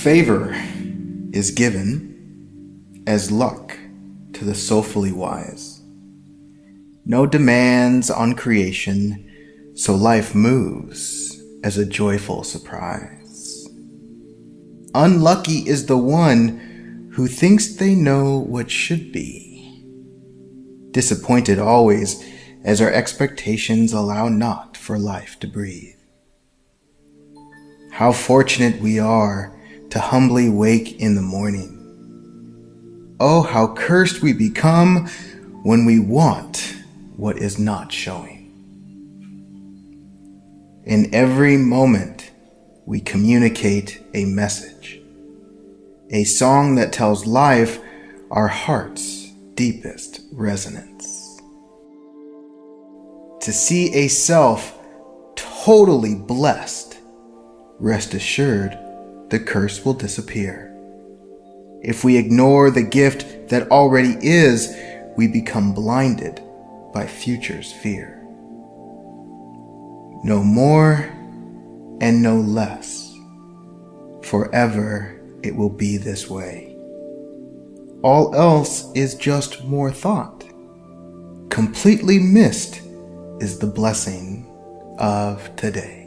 Favor is given as luck to the soulfully wise. No demands on creation, so life moves as a joyful surprise. Unlucky is the one who thinks they know what should be. Disappointed always as our expectations allow not for life to breathe. How fortunate we are to humbly wake in the morning. Oh, how cursed we become when we want what is not showing. In every moment, we communicate a message, a song that tells life our heart's deepest resonance. To see a self totally blessed, rest assured the curse will disappear. If we ignore the gift that already is, we become blinded by future's fear. No more and no less. Forever it will be this way. All else is just more thought. Completely missed is the blessing of today.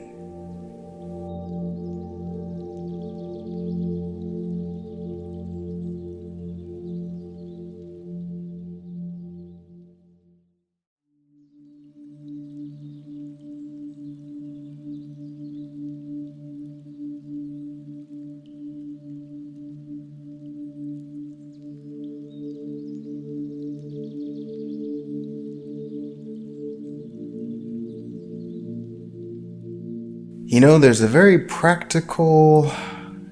You know, there's a very practical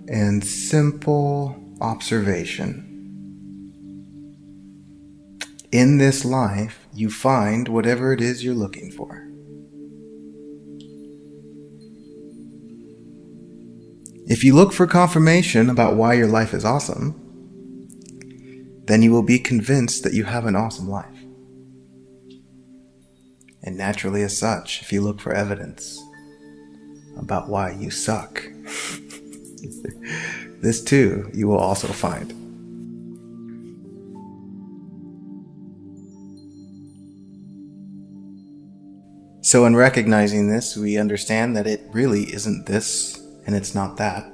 and simple observation. In this life, you find whatever it is you're looking for. If you look for confirmation about why your life is awesome, then you will be convinced that you have an awesome life. And naturally as such, if you look for evidence about why you suck, this too you will also find. So in recognizing this, we understand that it really isn't this and it's not that.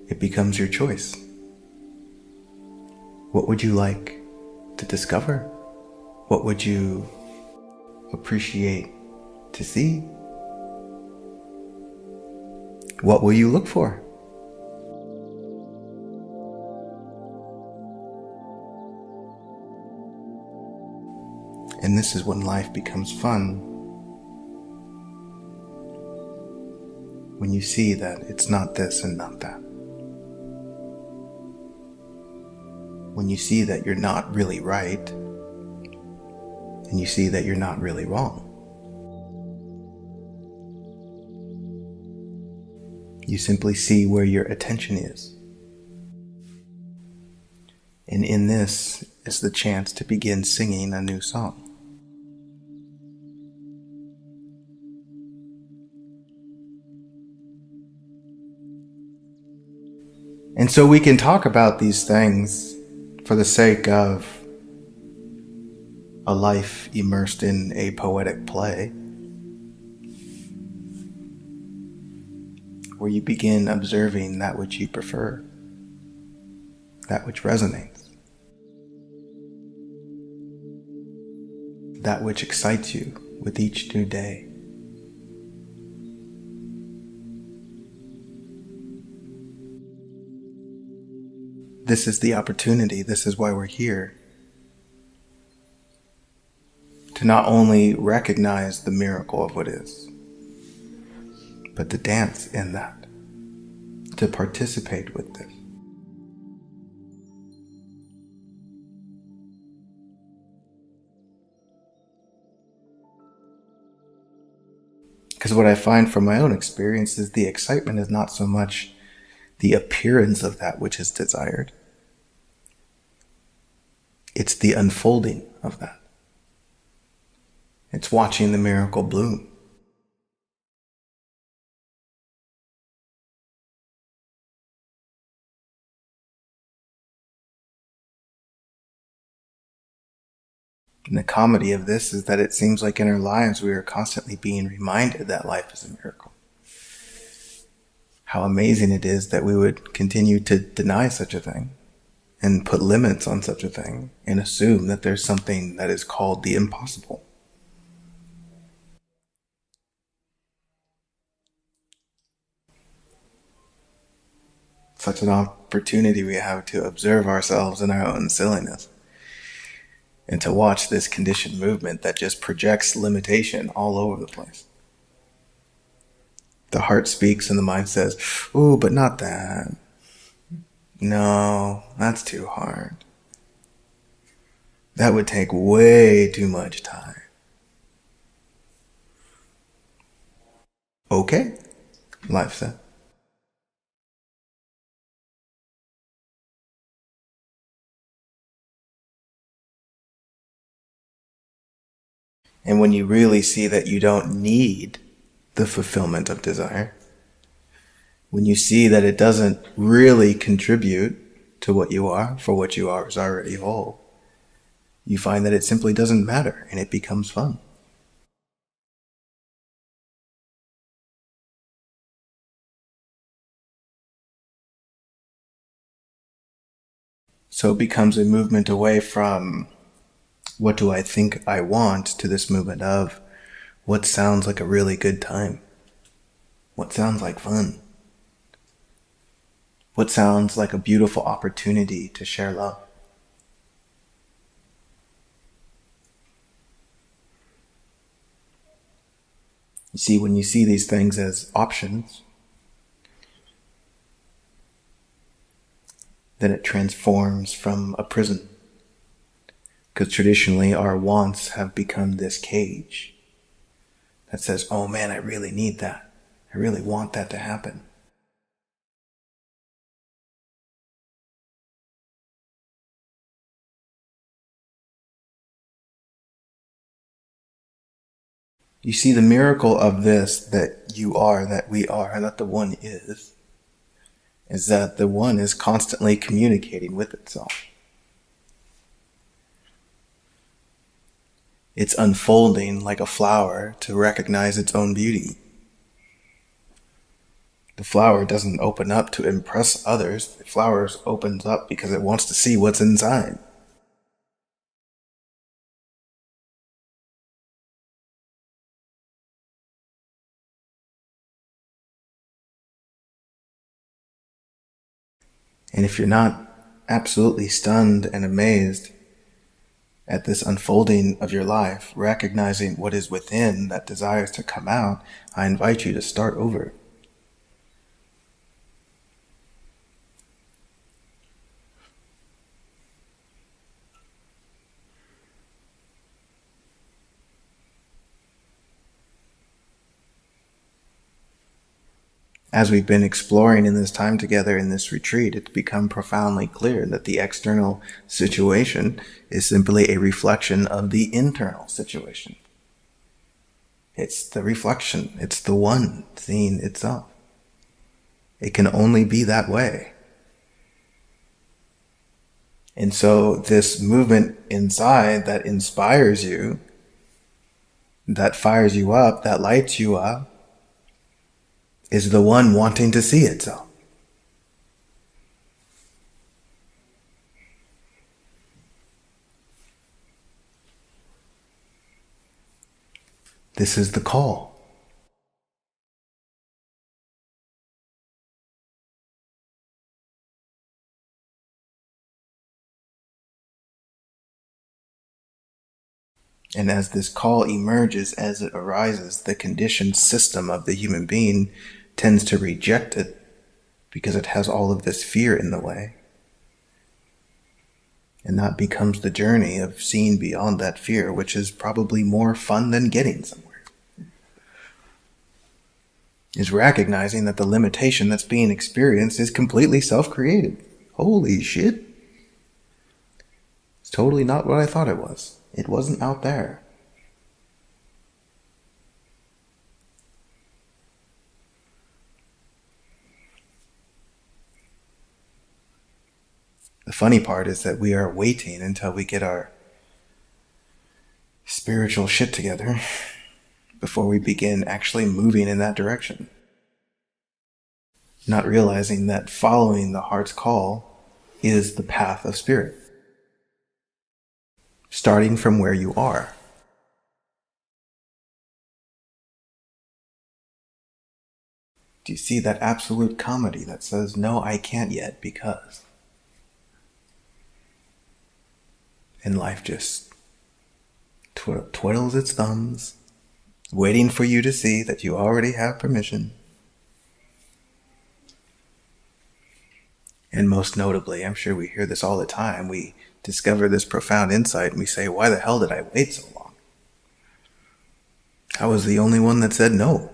It becomes your choice. What would you like to discover? What would you appreciate to see? What will you look for? And this is when life becomes fun. When you see that it's not this and not that. When you see that you're not really right, and you see that you're not really wrong. You simply see where your attention is. And in this is the chance to begin singing a new song. And so we can talk about these things for the sake of a life immersed in a poetic play, where you begin observing that which you prefer, that which resonates, that which excites you with each new day. This is the opportunity, this is why we're here, to not only recognize the miracle of what is, but to dance in that, to participate with this. Because what I find from my own experience is the excitement is not so much the appearance of that which is desired. It's the unfolding of that. It's watching the miracle bloom. And the comedy of this is that it seems like in our lives we are constantly being reminded that life is a miracle. How amazing it is that we would continue to deny such a thing and put limits on such a thing and assume that there's something that is called the impossible. Such an opportunity we have to observe ourselves in our own silliness and to watch this conditioned movement that just projects limitation all over the place. The heart speaks and the mind says, "Ooh, but not that. No, that's too hard. That would take way too much time." Okay, life said. And when you really see that you don't need the fulfillment of desire, when you see that it doesn't really contribute to what you are, for what you are is already whole, you find that it simply doesn't matter and it becomes fun. So it becomes a movement away from what do I think I want to this movement of what sounds like a really good time? What sounds like fun? What sounds like a beautiful opportunity to share love? You see, when you see these things as options, then it transforms from a prison. Because traditionally our wants have become this cage that says, oh man, I really need that. I really want that to happen. You see, the miracle of this, that you are, that we are, that the one is that the one is constantly communicating with itself. It's unfolding like a flower to recognize its own beauty. The flower doesn't open up to impress others. The flower opens up because it wants to see what's inside. And if you're not absolutely stunned and amazed at this unfolding of your life, recognizing what is within that desires to come out, I invite you to start over. As we've been exploring in this time together in this retreat, it's become profoundly clear that the external situation is simply a reflection of the internal situation. It's the reflection. It's the one seeing itself. It can only be that way. And so this movement inside that inspires you, that fires you up, that lights you up, is the one wanting to see itself. This is the call. And as this call emerges, as it arises, the conditioned system of the human being tends to reject it because it has all of this fear in the way. And that becomes the journey of seeing beyond that fear, which is probably more fun than getting somewhere. Is recognizing that the limitation that's being experienced is completely self-created. Holy shit. It's totally not what I thought it was. It wasn't out there. The funny part is that we are waiting until we get our spiritual shit together before we begin actually moving in that direction. Not realizing that following the heart's call is the path of spirit. Starting from where you are. Do you see that absolute comedy that says, no, I can't yet because? And life just twiddles its thumbs, waiting for you to see that you already have permission. And most notably, I'm sure we hear this all the time, we discover this profound insight and we say, why the hell did I wait so long? I was the only one that said no.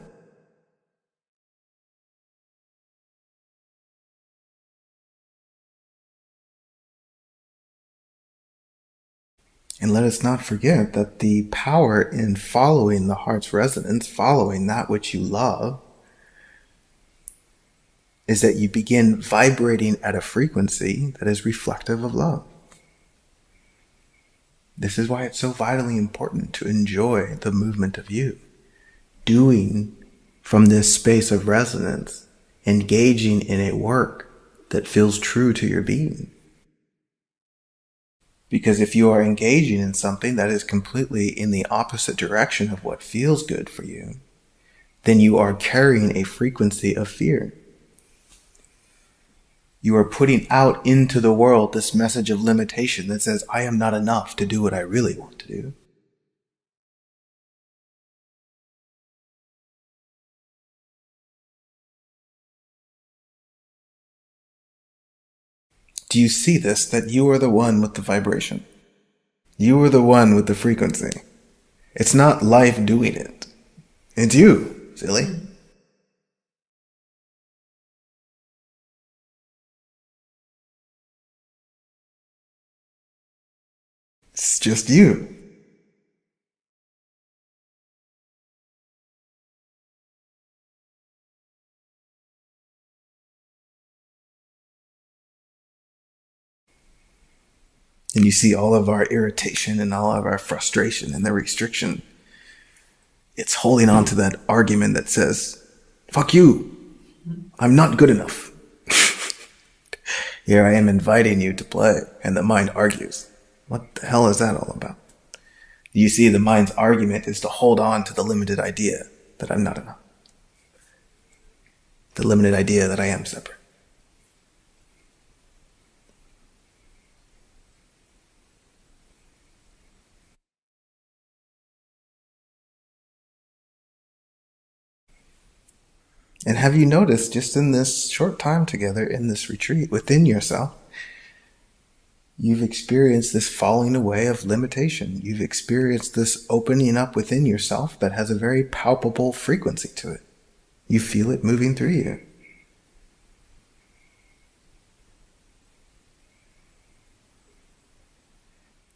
And let us not forget that the power in following the heart's resonance, following that which you love, is that you begin vibrating at a frequency that is reflective of love. This is why it's so vitally important to enjoy the movement of you. Doing from this space of resonance, engaging in a work that feels true to your being. Because if you are engaging in something that is completely in the opposite direction of what feels good for you, then you are carrying a frequency of fear. You are putting out into the world this message of limitation that says, I am not enough to do what I really want to do. Do you see this, that you are the one with the vibration? You are the one with the frequency. It's not life doing it. It's you, silly. It's just you. And you see all of our irritation and all of our frustration and the restriction. It's holding on to that argument that says, fuck you. I'm not good enough. Here I am inviting you to play, and the mind argues. What the hell is that all about? You see, the mind's argument is to hold on to the limited idea that I'm not enough. The limited idea that I am separate. And have you noticed, just in this short time together in this retreat within yourself, you've experienced this falling away of limitation. You've experienced this opening up within yourself that has a very palpable frequency to it. You feel it moving through you.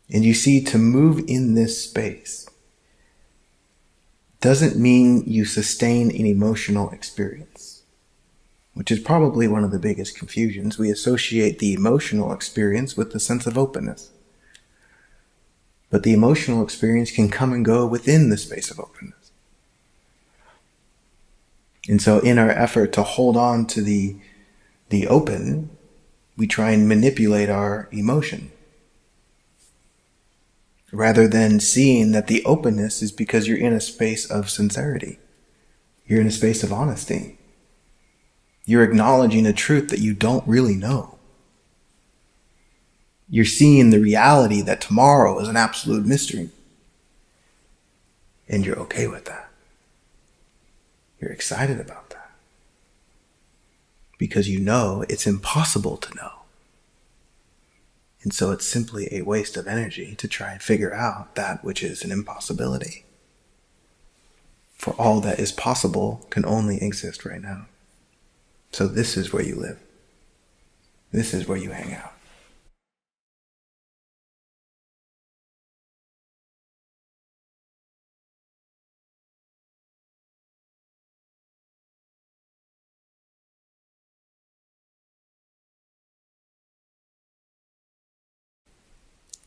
And you see, to move in this space doesn't mean you sustain an emotional experience, which is probably one of the biggest confusions. We associate the emotional experience with the sense of openness. But the emotional experience can come and go within the space of openness. And so in our effort to hold on to the open, we try and manipulate our emotion, rather than seeing that the openness is because you're in a space of sincerity. You're in a space of honesty. You're acknowledging a truth that you don't really know. You're seeing the reality that tomorrow is an absolute mystery. And you're okay with that. You're excited about that. Because you know it's impossible to know. And so it's simply a waste of energy to try and figure out that which is an impossibility. For all that is possible can only exist right now. So this is where you live. This is where you hang out.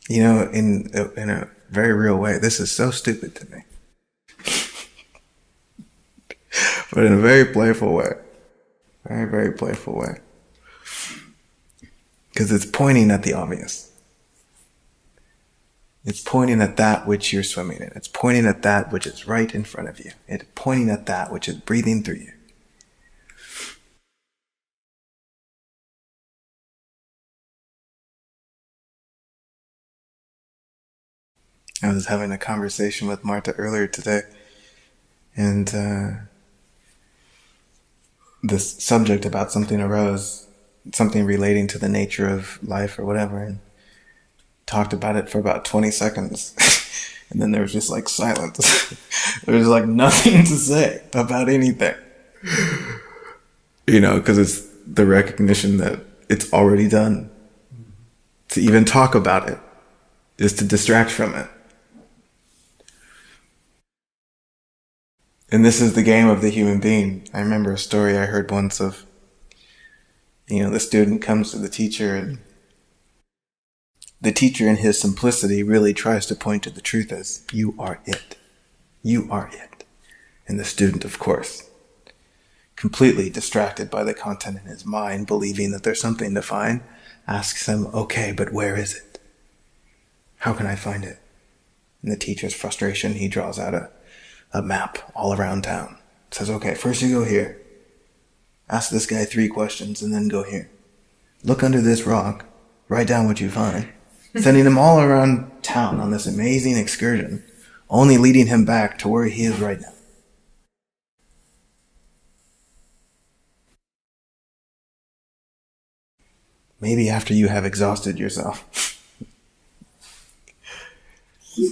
In a very real way, this is so stupid to me, but in a very playful way, very, very playful way, because it's pointing at the obvious. It's pointing at that which you're swimming in. It's pointing at that which is right in front of you. It's pointing at that which is breathing through you. I was having a conversation with Marta earlier today, and this subject about something arose, something relating to the nature of life or whatever, and talked about it for about 20 seconds. And then there was just like silence. There was like nothing to say about anything. Because it's the recognition that it's already done. To even talk about it is to distract from it. And this is the game of the human being. I remember a story I heard once of, the student comes to the teacher, and the teacher in his simplicity really tries to point to the truth as, you are it. You are it. And the student, of course, completely distracted by the content in his mind, believing that there's something to find, asks him, okay, but where is it? How can I find it? In the teacher's frustration, he draws out a map all around town. Says, okay, first you go here. Ask this guy 3 questions and then go here. Look under this rock. Write down what you find. Sending him all around town on this amazing excursion, only leading him back to where he is right now. Maybe after you have exhausted yourself. That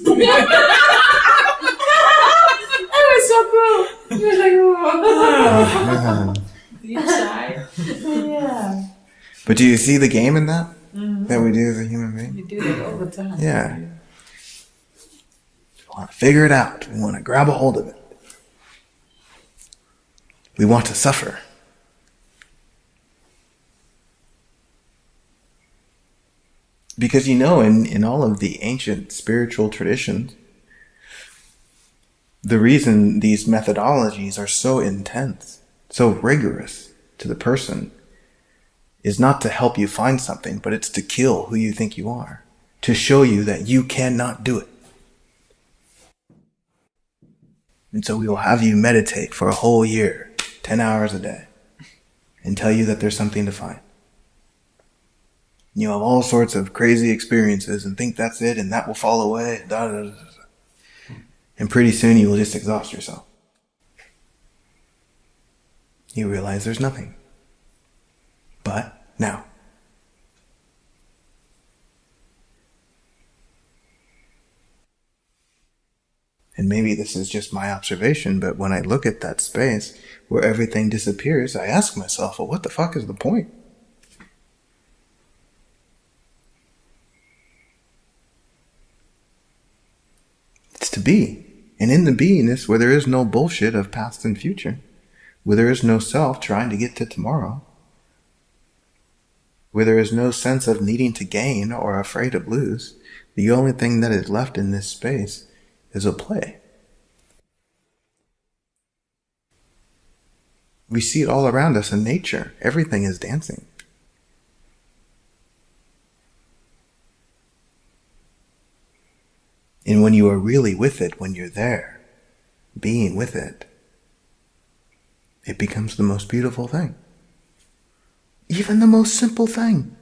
was so cool. He was like, whoa. You shy? Yeah. But do you see the game in that? Mm-hmm. That we do as a human being? We do that all the time. Yeah. We want to figure it out. We want to grab a hold of it. We want to suffer. Because in all of the ancient spiritual traditions, the reason these methodologies are so intense, so rigorous to the person, is not to help you find something, but it's to kill who you think you are, to show you that you cannot do it. And so we will have you meditate for a whole year, 10 hours a day, and tell you that there's something to find. You'll have all sorts of crazy experiences and think that's it and that will fall away. And pretty soon you will just exhaust yourself. You realize there's nothing. But now. And maybe this is just my observation, but when I look at that space where everything disappears, I ask myself, well, what the fuck is the point? It's to be. And in the beingness, where there is no bullshit of past and future, where there is no self trying to get to tomorrow, where there is no sense of needing to gain or afraid of lose, the only thing that is left in this space is a play. We see it all around us in nature. Everything is dancing. And when you are really with it, when you're there, being with it, it becomes the most beautiful thing. Even the most simple thing.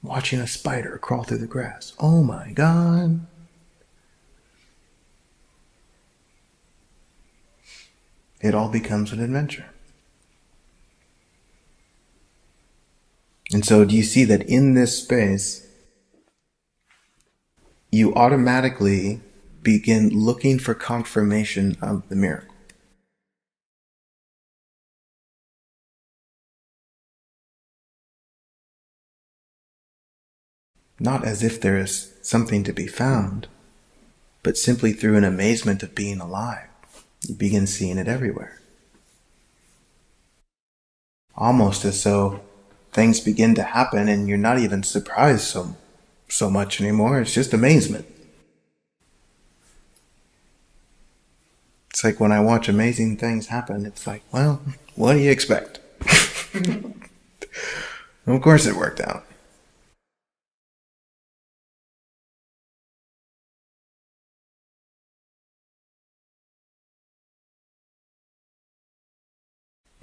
Watching a spider crawl through the grass. Oh my God. It all becomes an adventure. And so do you see that in this space, you automatically begin looking for confirmation of the miracle? Not as if there is something to be found, but simply through an amazement of being alive. You begin seeing it everywhere. Almost as though things begin to happen and you're not even surprised so much anymore. It's just amazement. It's like when I watch amazing things happen, it's like, well, what do you expect? Of course it worked out.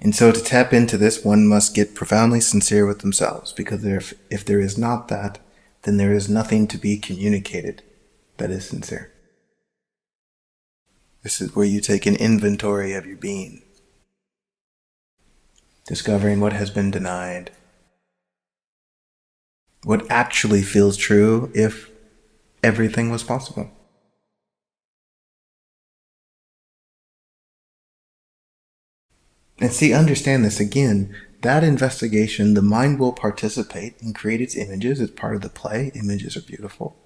And so to tap into this, one must get profoundly sincere with themselves, because if there is not that, then there is nothing to be communicated that is sincere. This is where you take an inventory of your being, discovering what has been denied, what actually feels true if everything was possible. And see, understand this again, that investigation, the mind will participate and create its images. It's part of the play. Images are beautiful.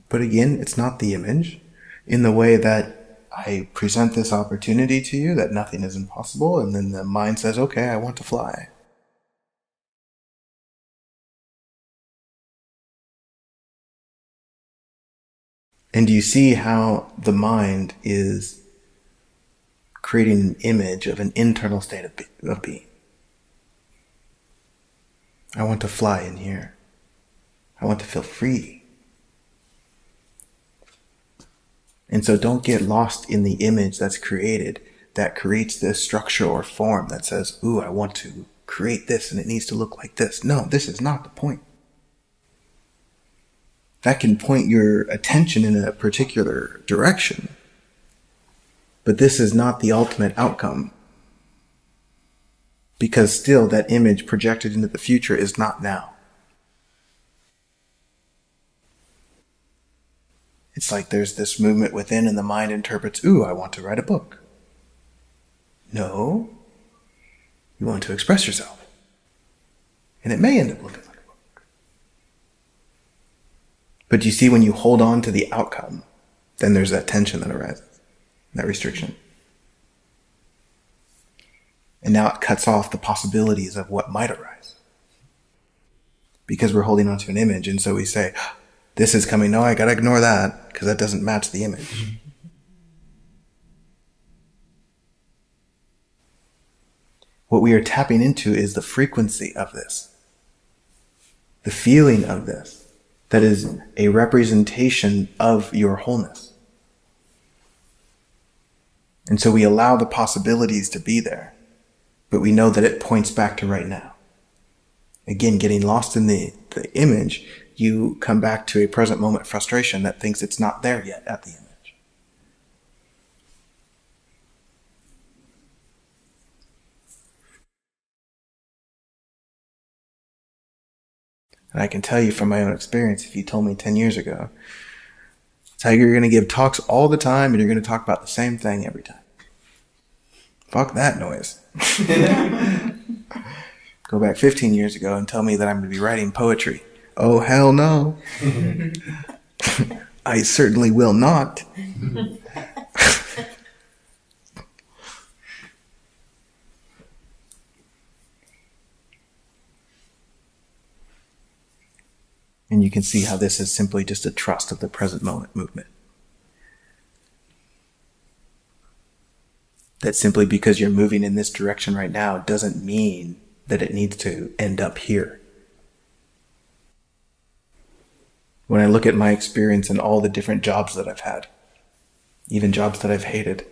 But again, it's not the image. In the way that I present this opportunity to you, that nothing is impossible, and then the mind says, okay, I want to fly. And do you see how the mind is creating an image of an internal state of being? I want to fly in here. I want to feel free. And so don't get lost in the image that's created, that creates this structure or form that says, ooh, I want to create this and it needs to look like this. No, this is not the point. That can point your attention in a particular direction, but this is not the ultimate outcome, because still that image projected into the future is not now. It's like there's this movement within and the mind interprets, ooh, I want to write a book. No, you want to express yourself. And it may end up looking like a book. But you see, when you hold on to the outcome, then there's that tension that arises, that restriction. And now it cuts off the possibilities of what might arise. Because we're holding on to an image, and so we say, this is coming, no, I gotta ignore that, because that doesn't match the image. What we are tapping into is the frequency of this, the feeling of this, that is a representation of your wholeness. And so we allow the possibilities to be there, but we know that it points back to right now. Again, getting lost in the image, you come back to a present moment frustration that thinks it's not there yet at the image. And I can tell you from my own experience, if you told me 10 years ago, Tiger, you're going to give talks all the time and you're going to talk about the same thing every time. Fuck that noise. Go back 15 years ago and tell me that I'm going to be writing poetry. Oh, hell no. I certainly will not. And you can see how this is simply just a trust of the present moment movement. That simply because you're moving in this direction right now doesn't mean that it needs to end up here. When I look at my experience and all the different jobs that I've had, even jobs that I've hated,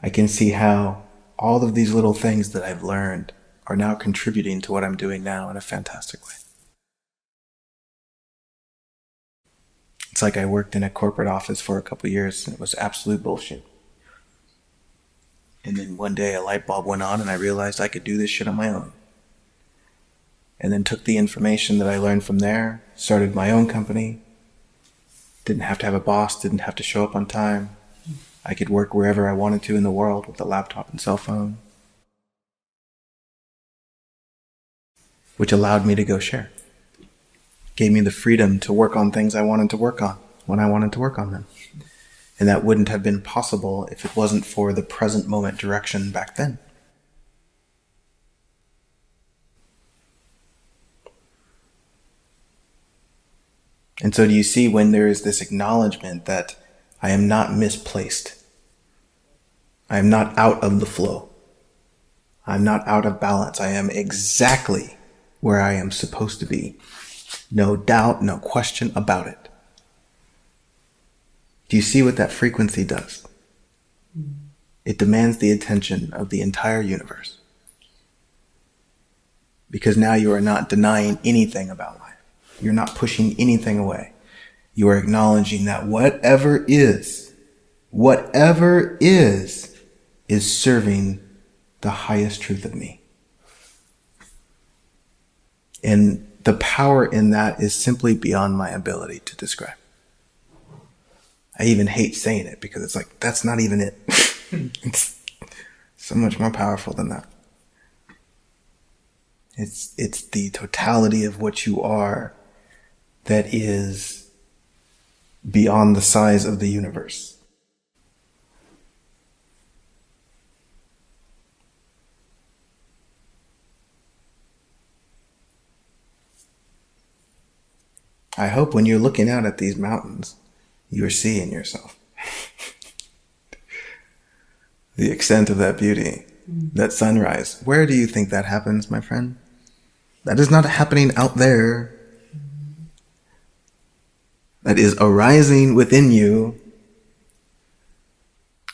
I can see how all of these little things that I've learned are now contributing to what I'm doing now in a fantastic way. It's like I worked in a corporate office for a couple of years and it was absolute bullshit. And then one day a light bulb went on and I realized I could do this shit on my own. And then took the information that I learned from there, started my own company, didn't have to have a boss, didn't have to show up on time. I could work wherever I wanted to in the world with a laptop and cell phone, which allowed me to go share. Gave me the freedom to work on things I wanted to work on when I wanted to work on them. And that wouldn't have been possible if it wasn't for the present moment direction back then. And so do you see when there is this acknowledgement that I am not misplaced. I am not out of the flow. I'm not out of balance. I am exactly where I am supposed to be. No doubt, no question about it. Do you see what that frequency does? It demands the attention of the entire universe. Because now you are not denying anything about life. You're not pushing anything away. You are acknowledging that whatever is serving the highest truth of me. And the power in that is simply beyond my ability to describe. I even hate saying it because it's like, that's not even it. It's so much more powerful than that. It's the totality of what you are that is beyond the size of the universe. I hope when you're looking out at these mountains, you're seeing yourself. The extent of that beauty, that sunrise. Where do you think that happens, my friend? That is not happening out there. That is arising within you.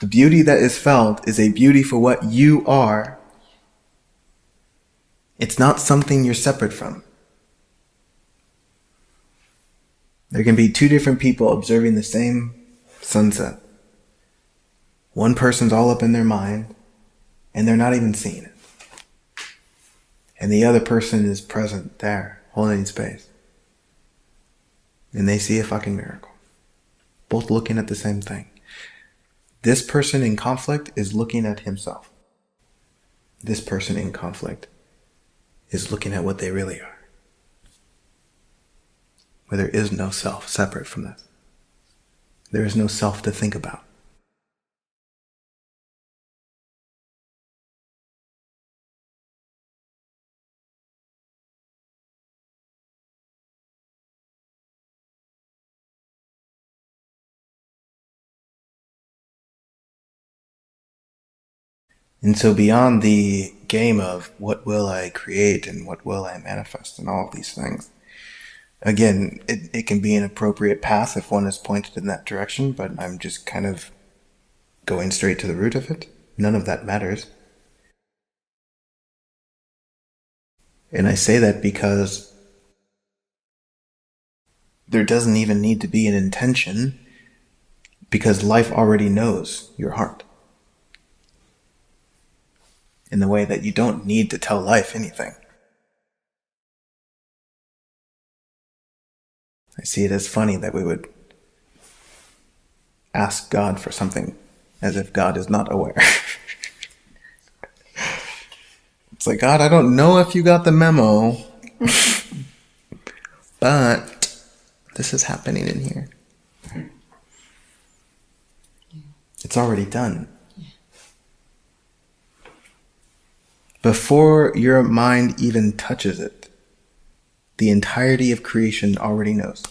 The beauty that is felt is a beauty for what you are. It's not something you're separate from. There can be two different people observing the same sunset. One person's all up in their mind, and they're not even seeing it. And the other person is present there, holding space. And they see a fucking miracle. Both looking at the same thing. This person in conflict is looking at himself. This person in conflict is looking at what they really are. Where there is no self separate from this. There is no self to think about. And so beyond the game of what will I create and what will I manifest and all of these things, again, it can be an appropriate path if one is pointed in that direction, but I'm just kind of going straight to the root of it. None of that matters. And I say that because there doesn't even need to be an intention, because life already knows your heart. In the way that you don't need to tell life anything. I see it as funny that we would ask God for something as if God is not aware. It's like, God, I don't know if you got the memo, but this is happening in here. It's already done. Before your mind even touches it, the entirety of creation already knows.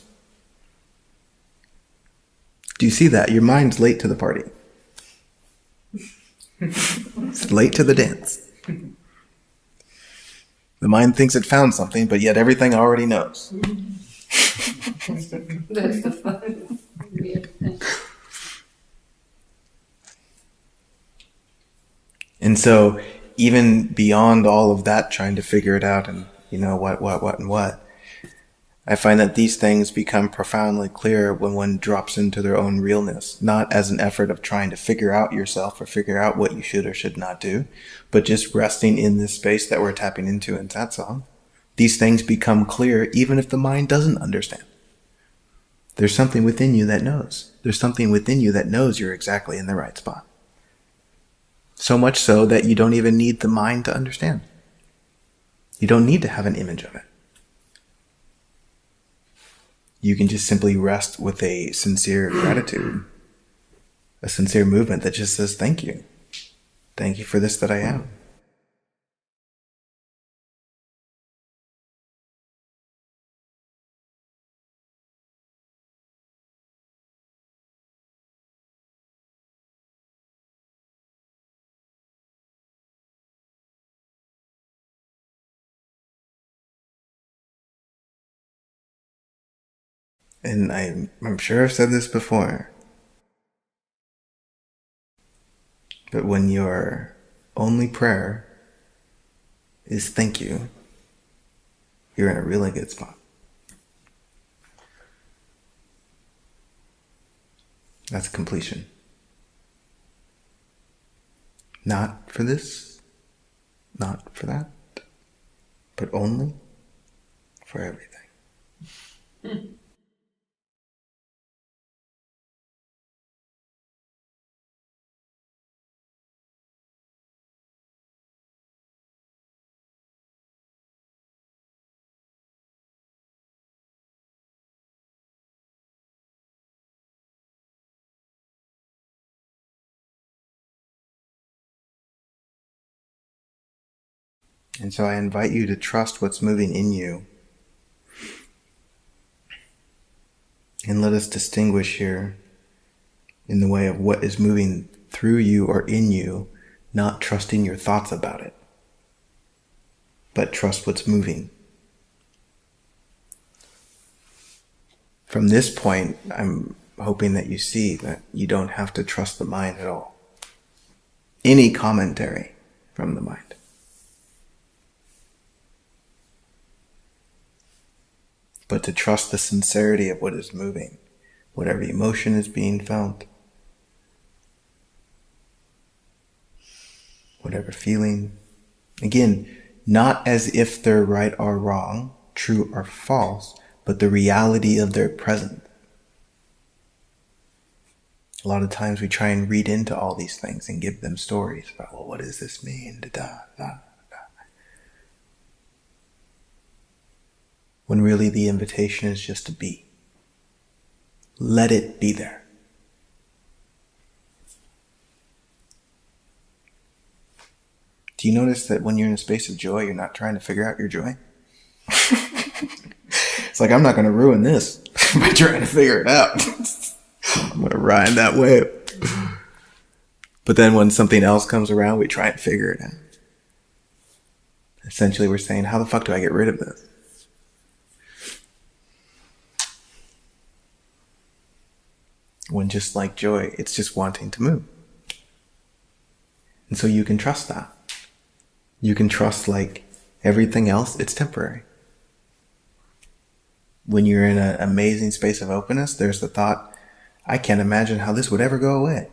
Do you see that? Your mind's late to the party. It's late to the dance. The mind thinks it found something, but yet everything already knows. That's the fun. Weird thing. And so, even beyond all of that, trying to figure it out and, what, I find that these things become profoundly clear when one drops into their own realness, not as an effort of trying to figure out yourself or figure out what you should or should not do, but just resting in this space that we're tapping into in satsang. These things become clear even if the mind doesn't understand. There's something within you that knows. There's something within you that knows you're exactly in the right spot. So much so that you don't even need the mind to understand. You don't need to have an image of it. You can just simply rest with a sincere gratitude, a sincere movement that just says, thank you. Thank you for this that I am. And I'm sure I've said this before, but when your only prayer is thank you, you're in a really good spot. That's completion. Not for this, not for that, but only for everything. And so I invite you to trust what's moving in you. And let us distinguish here in the way of what is moving through you or in you, not trusting your thoughts about it, but trust what's moving. From this point, I'm hoping that you see that you don't have to trust the mind at all. Any commentary from the mind. But to trust the sincerity of what is moving, whatever emotion is being felt, whatever feeling. Again, not as if they're right or wrong, true or false, but the reality of their present. A lot of times we try and read into all these things and give them stories about, well, what does this mean? When really the invitation is just to be. Let it be there. Do you notice that when you're in a space of joy, you're not trying to figure out your joy? It's like, I'm not going to ruin this by trying to figure it out. I'm going to ride that wave. But then when something else comes around, we try and figure it out. Essentially, we're saying, how the fuck do I get rid of this? When just like joy, it's just wanting to move. And so you can trust that. You can trust, like everything else, it's temporary. When you're in an amazing space of openness, there's the thought, I can't imagine how this would ever go away.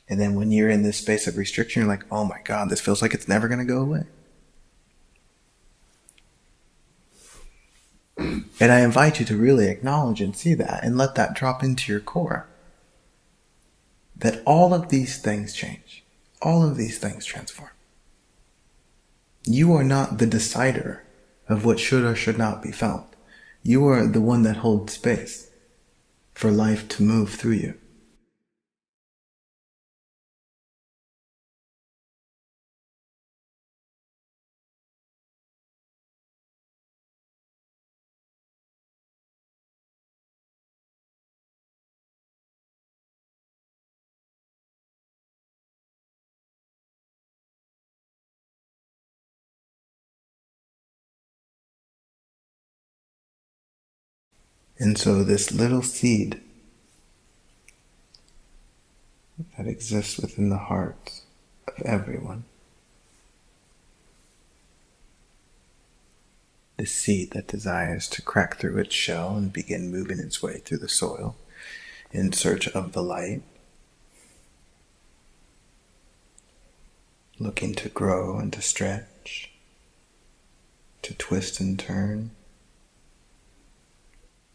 And then when you're in this space of restriction, you're like, oh my God, this feels like it's never going to go away. And I invite you to really acknowledge and see that and let that drop into your core. That all of these things change. All of these things transform. You are not the decider of what should or should not be felt. You are the one that holds space for life to move through you. And so this little seed that exists within the hearts of everyone, this seed that desires to crack through its shell and begin moving its way through the soil in search of the light, looking to grow and to stretch, to twist and turn,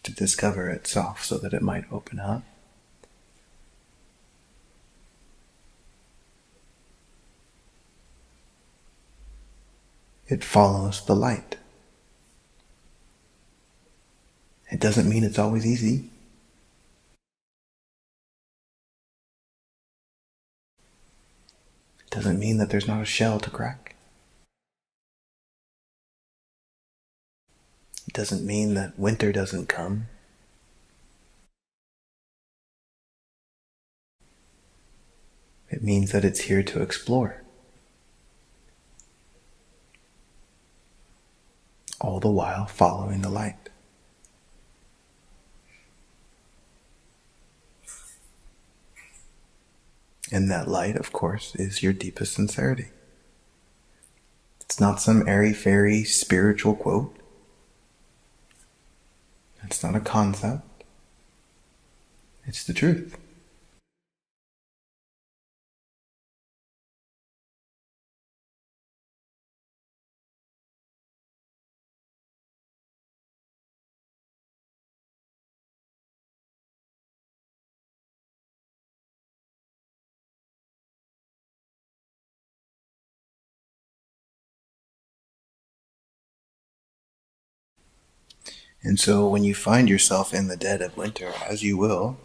to discover itself so that it might open up. It follows the light. It doesn't mean it's always easy. It doesn't mean that there's not a shell to crack. It doesn't mean that winter doesn't come. It means that it's here to explore. All the while following the light. And that light, of course, is your deepest sincerity. It's not some airy-fairy spiritual quote. It's not a concept. It's the truth. And so when you find yourself in the dead of winter, as you will,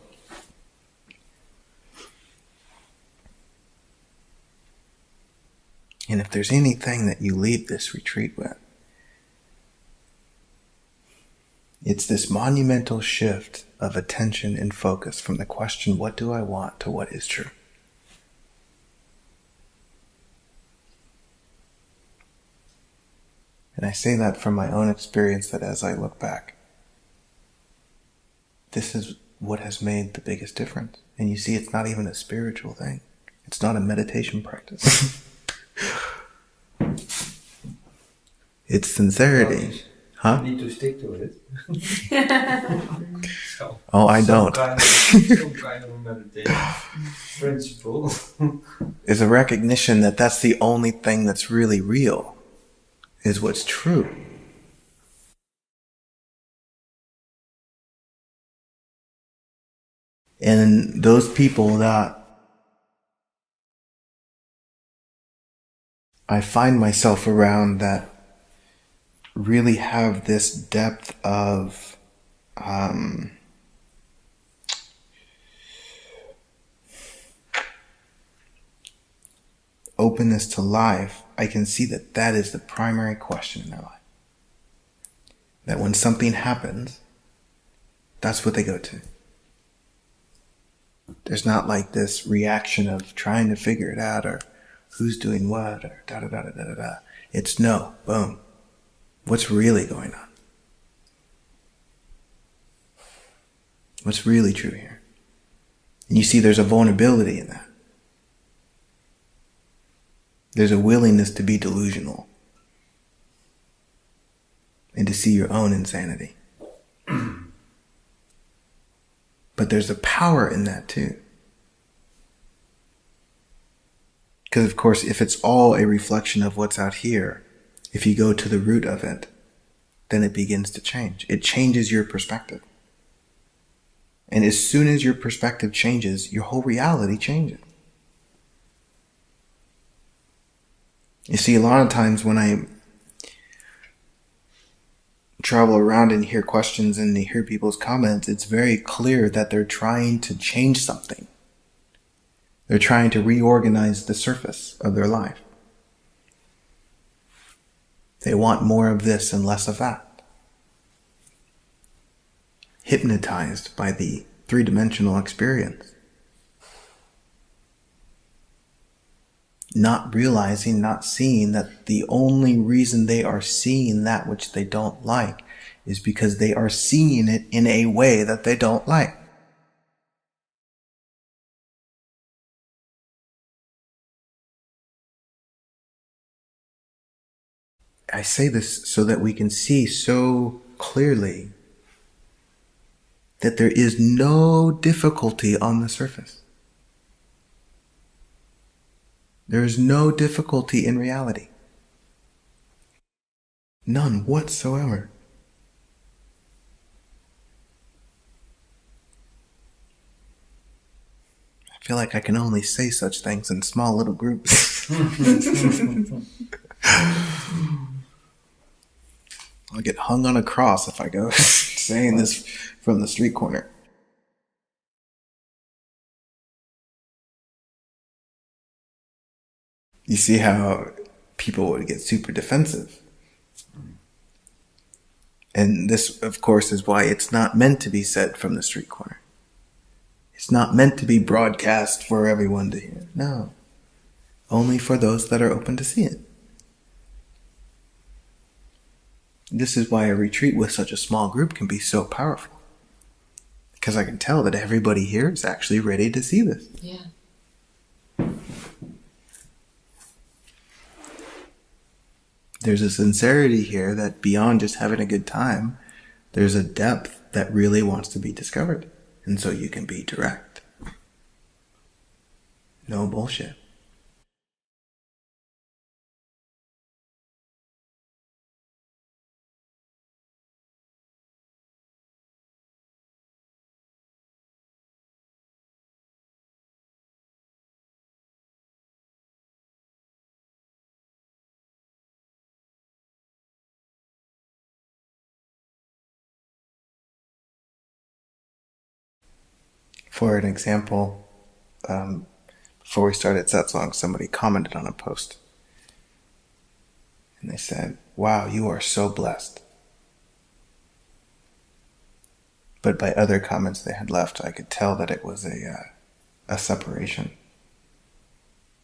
and if there's anything that you leave this retreat with, it's this monumental shift of attention and focus from the question, what do I want, to what is true. And I say that from my own experience, that as I look back, this is what has made the biggest difference. And you see, it's not even a spiritual thing. It's not a meditation practice. It's sincerity. Huh? You need to stick to it. So, Oh, I don't. Some kind of a meditation principle. Is a recognition that that's the only thing that's really real, is what's true. And those people that I find myself around that really have this depth of openness to life, I can see that that is the primary question in their life. That when something happens, that's what they go to. There's not like this reaction of trying to figure it out, or who's doing what, or da-da-da-da-da-da. It's no, boom. What's really going on? What's really true here? And you see there's a vulnerability in that. There's a willingness to be delusional and to see your own insanity. But there's a power in that too. Because of course, if it's all a reflection of what's out here, if you go to the root of it, then it begins to change. It changes your perspective. And as soon as your perspective changes, your whole reality changes. You see, a lot of times when I travel around and hear questions and hear people's comments, it's very clear that they're trying to change something. They're trying to reorganize the surface of their life. They want more of this and less of that. Hypnotized by the three-dimensional experience. Not realizing, not seeing that the only reason they are seeing that which they don't like is because they are seeing it in a way that they don't like. I say this so that we can see so clearly that there is no difficulty on the surface. There is no difficulty in reality. None whatsoever. I feel like I can only say such things in small little groups. I'll get hung on a cross if I go saying this from the street corner. You see how people would get super defensive. And this, of course, is why it's not meant to be said from the street corner. It's not meant to be broadcast for everyone to hear. No. Only for those that are open to see it. This is why a retreat with such a small group can be so powerful. Because I can tell that everybody here is actually ready to see this. Yeah. There's a sincerity here that beyond just having a good time, there's a depth that really wants to be discovered. And so you can be direct. No bullshit. For an example, before we started Satsang, somebody commented on a post. And they said, wow, you are so blessed. But by other comments they had left, I could tell that it was a separation.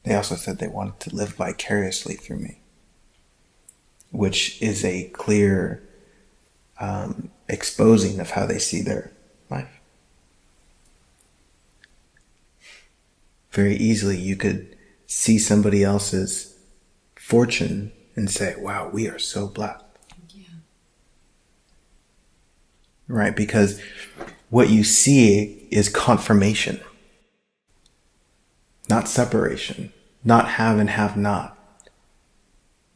They also said they wanted to live vicariously through me, which is a clear exposing of how they see their life. Very easily you could see somebody else's fortune and say, wow, we are so blessed. Yeah. Right? Because what you see is confirmation, not separation, not have and have not.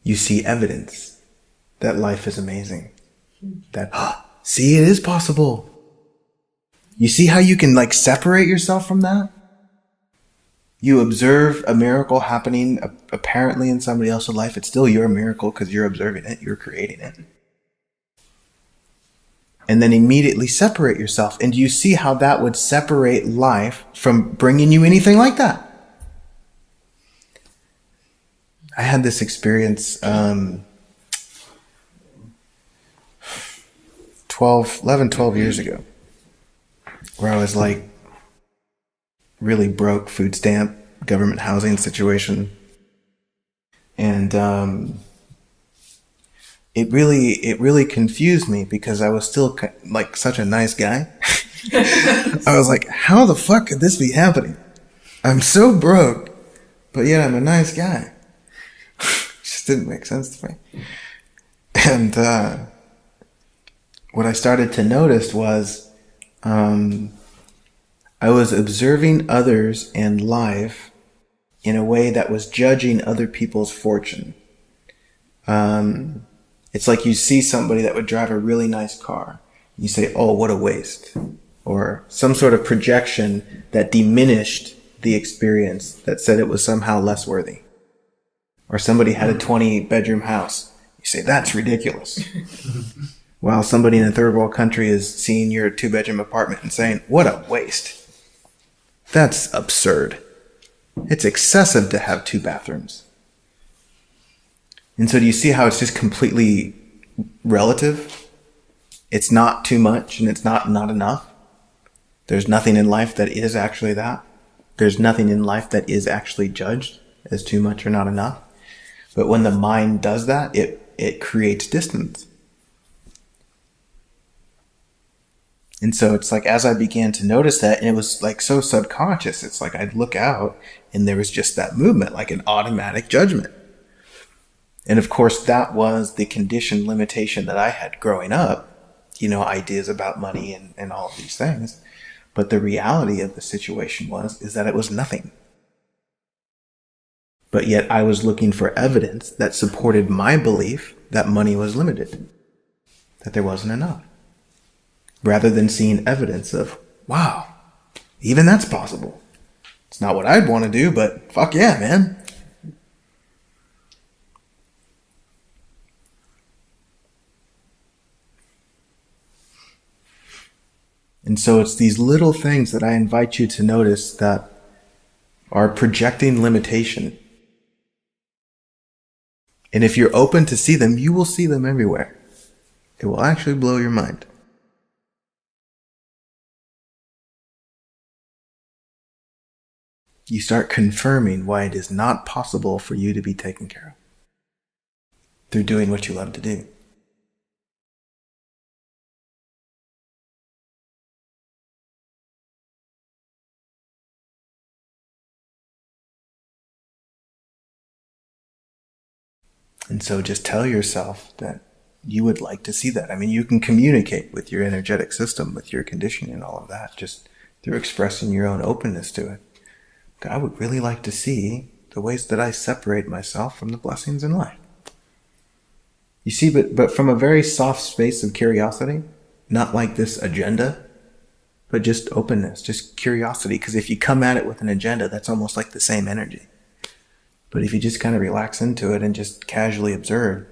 You see evidence that life is amazing. That, see, it is possible. You see how you can separate yourself from that? You observe a miracle happening apparently in somebody else's life. It's still your miracle because you're observing it. You're creating it. And then immediately separate yourself. And you see how that would separate life from bringing you anything like that. I had this experience 12 years ago where I was really broke, food stamp, government housing situation. And it really confused me because I was still such a nice guy. I was like, how the fuck could this be happening? I'm so broke, but yet I'm a nice guy. It just didn't make sense to me. And what I started to notice was I was observing others and life in a way that was judging other people's fortune. It's like you see somebody that would drive a really nice car. You say, oh, what a waste. Or some sort of projection that diminished the experience, that said it was somehow less worthy. Or somebody had a 20-bedroom house. You say, that's ridiculous. While somebody in a third world country is seeing your 2-bedroom apartment and saying, what a waste. That's absurd. It's excessive to have 2 bathrooms. And so do you see how it's just completely relative? It's not too much and it's not enough. There's nothing in life that is actually that. There's nothing in life that is actually judged as too much or not enough. But when the mind does that, it creates distance. And so it's as I began to notice that, and it was so subconscious, it's I'd look out and there was just that movement, an automatic judgment. And of course that was the conditioned limitation that I had growing up, ideas about money and all of these things. But the reality of the situation is that it was nothing. But yet I was looking for evidence that supported my belief that money was limited, that there wasn't enough. Rather than seeing evidence of, wow, even that's possible. It's not what I'd want to do, but fuck yeah, man. And so it's these little things that I invite you to notice that are projecting limitation. And if you're open to see them, you will see them everywhere. It will actually blow your mind. You start confirming why it is not possible for you to be taken care of through doing what you love to do. And so just tell yourself that you would like to see that. I mean, you can communicate with your energetic system, with your conditioning and all of that, just through expressing your own openness to it. I would really like to see the ways that I separate myself from the blessings in life. You see, but from a very soft space of curiosity, not like this agenda, but just openness, just curiosity. Because if you come at it with an agenda, that's almost like the same energy. But if you just kind of relax into it and just casually observe,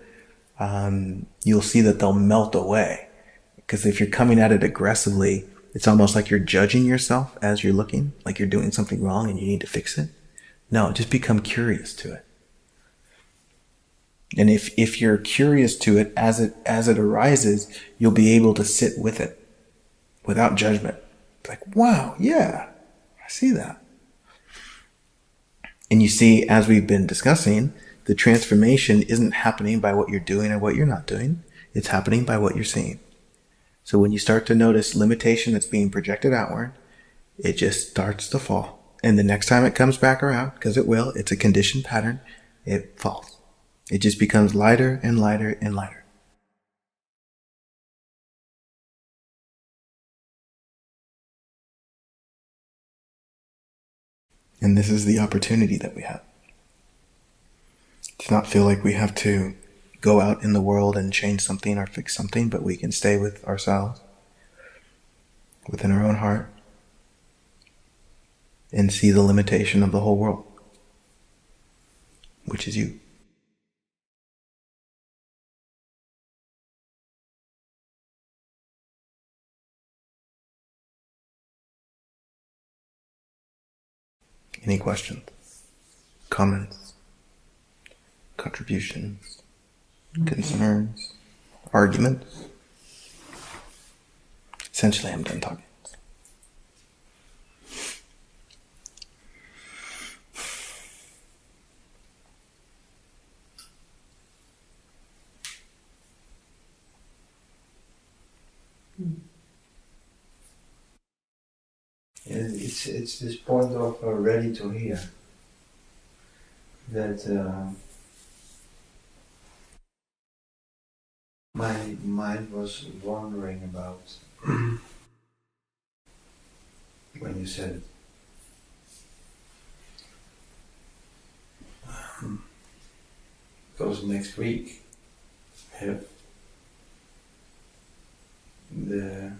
you'll see that they'll melt away. Because if you're coming at it aggressively, it's almost like you're judging yourself as you're looking, like you're doing something wrong and you need to fix it. No, just become curious to it. And if you're curious to it as it arises, you'll be able to sit with it without judgment. Like, wow, yeah, I see that. And you see, as we've been discussing, the transformation isn't happening by what you're doing or what you're not doing. It's happening by what you're seeing. So when you start to notice limitation that's being projected outward, it just starts to fall. And the next time it comes back around, because it will, it's a conditioned pattern, it falls. It just becomes lighter and lighter and lighter. And this is the opportunity that we have. To not feel like we have to go out in the world and change something or fix something, but we can stay with ourselves, within our own heart, and see the limitation of the whole world, which is you. Any questions, comments, contributions, concerns, arguments? Essentially, I'm done talking. It's this point of ready to hear that my mind was wondering about when you said it. Because next week have the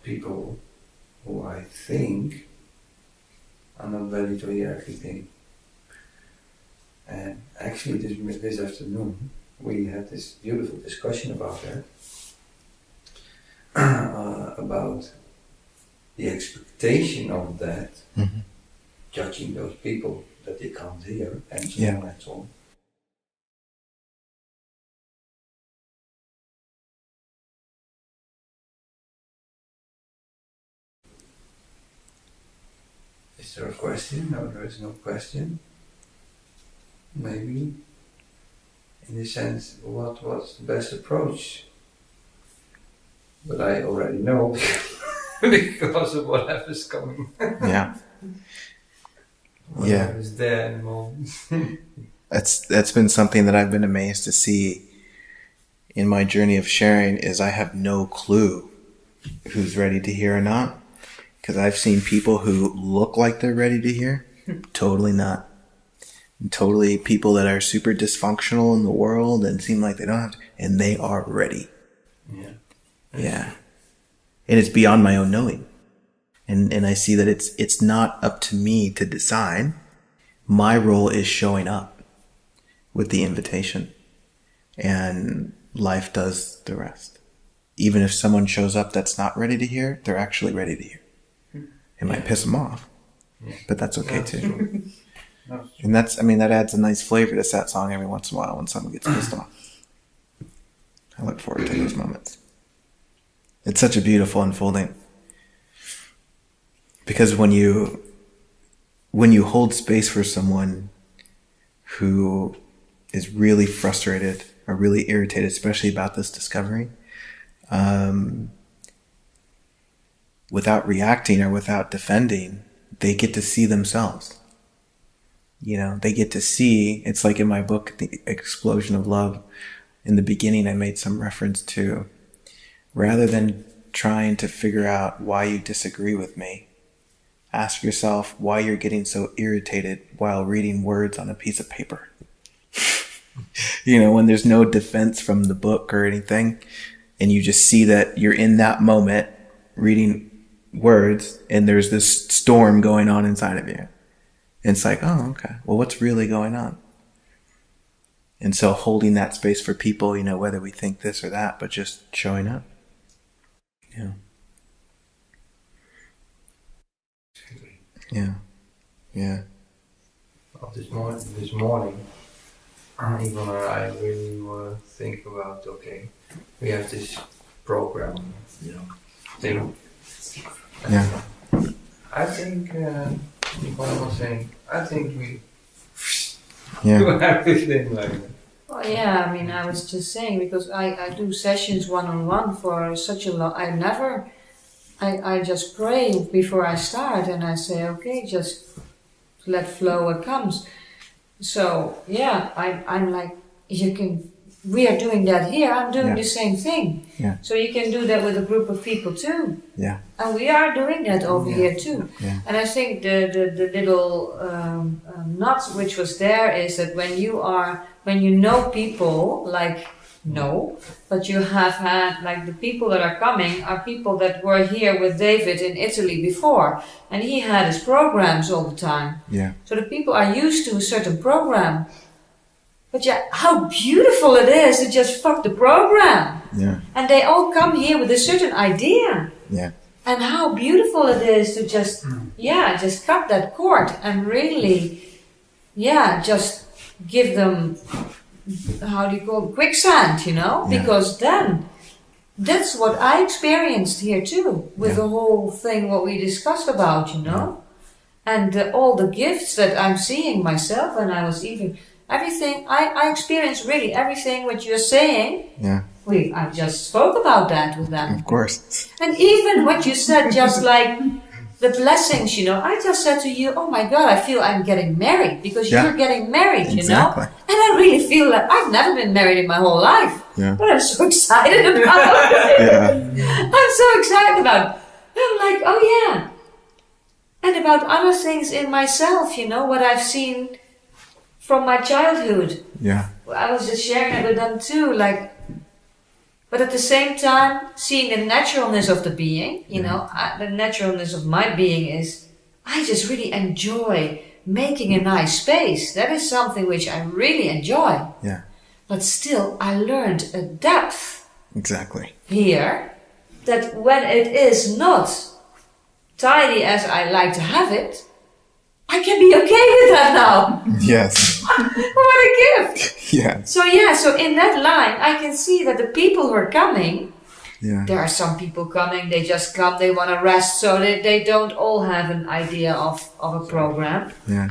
people who I think are not ready to hear everything. And actually this afternoon we had this beautiful discussion about that, about the expectation of that, judging those people that they can't hear, and so on and so on. Is there a question? No, there is no question. Maybe, in the sense, what's the best approach? But I already know because of whatever's coming. Yeah. Whatever's there in the moment. That's been something that I've been amazed to see in my journey of sharing, is I have no clue who's ready to hear or not. Because I've seen people who look like they're ready to hear, totally not. And totally people that are super dysfunctional in the world and seem like they don't have to, and they are ready. Yeah. And it's beyond my own knowing. And I see that it's not up to me to decide. My role is showing up with the invitation. And life does the rest. Even if someone shows up that's not ready to hear, they're actually ready to hear. It might piss them off, but that's okay too. And that adds a nice flavor to that song every once in a while when someone gets pissed off. I look forward to those moments. It's such a beautiful unfolding. Because when you hold space for someone who is really frustrated or really irritated, especially about this discovery, without reacting or without defending, they get to see themselves. they get to see. It's like in my book, The Explosion of Love, in the beginning, I made some reference to, rather than trying to figure out why you disagree with me, ask yourself why you're getting so irritated while reading words on a piece of paper. When there's no defense from the book or anything, and you just see that you're in that moment reading words and there's this storm going on inside of you. And it's like, oh, okay. Well, what's really going on? And so holding that space for people, whether we think this or that, but just showing up. Yeah. Yeah. Yeah. Well, this morning, even when I really think about, okay, we have this program, thing. Yeah. I think, what I was saying, I think we Yeah. do everything like that. Well, yeah, I mean, I was just saying, because I do sessions one-on-one for such a long, I just pray before I start, and I say, okay, just let flow what comes. So, yeah, I'm like, we are doing that here, I'm doing the same thing. Yeah. So you can do that with a group of people too. Yeah. And we are doing that over here too. Yeah. And I think the little nut which was there is that when you know people, but you have had, like, the people that are coming are people that were here with David in Italy before, and he had his programs all the time. Yeah. So the people are used to a certain program. But yeah, how beautiful it is to just fuck the program. Yeah. And they all come here with a certain idea. Yeah. And how beautiful it is to just cut that cord and really, just give them, how do you call it, quicksand, Yeah. Because then, that's what I experienced here too, with the whole thing, what we discussed about, And all the gifts that I'm seeing myself, and I was even, everything, I experienced really everything what you're saying. Yeah. I just spoke about that with them. Of course. And even what you said, just like the blessings, I just said to you, oh my God, I feel I'm getting married because you're getting married, Exactly. And I really feel that I've never been married in my whole life. Yeah. But I'm so excited about it. Yeah. I'm so excited about it. I'm like, oh yeah. And about other things in myself, what I've seen from my childhood. Yeah. I was just sharing it with them too, but at the same time, seeing the naturalness of the being, the naturalness of my being is, I just really enjoy making a nice space. That is something which I really enjoy. Yeah. But still, I learned a depth Exactly. here that when it is not tidy as I like to have it, I can be okay with that now. Yes. What a gift. Yeah. So in that line, I can see that the people who are coming, there are some people coming, they just come, they want to rest, so they don't all have an idea of a program. Yeah.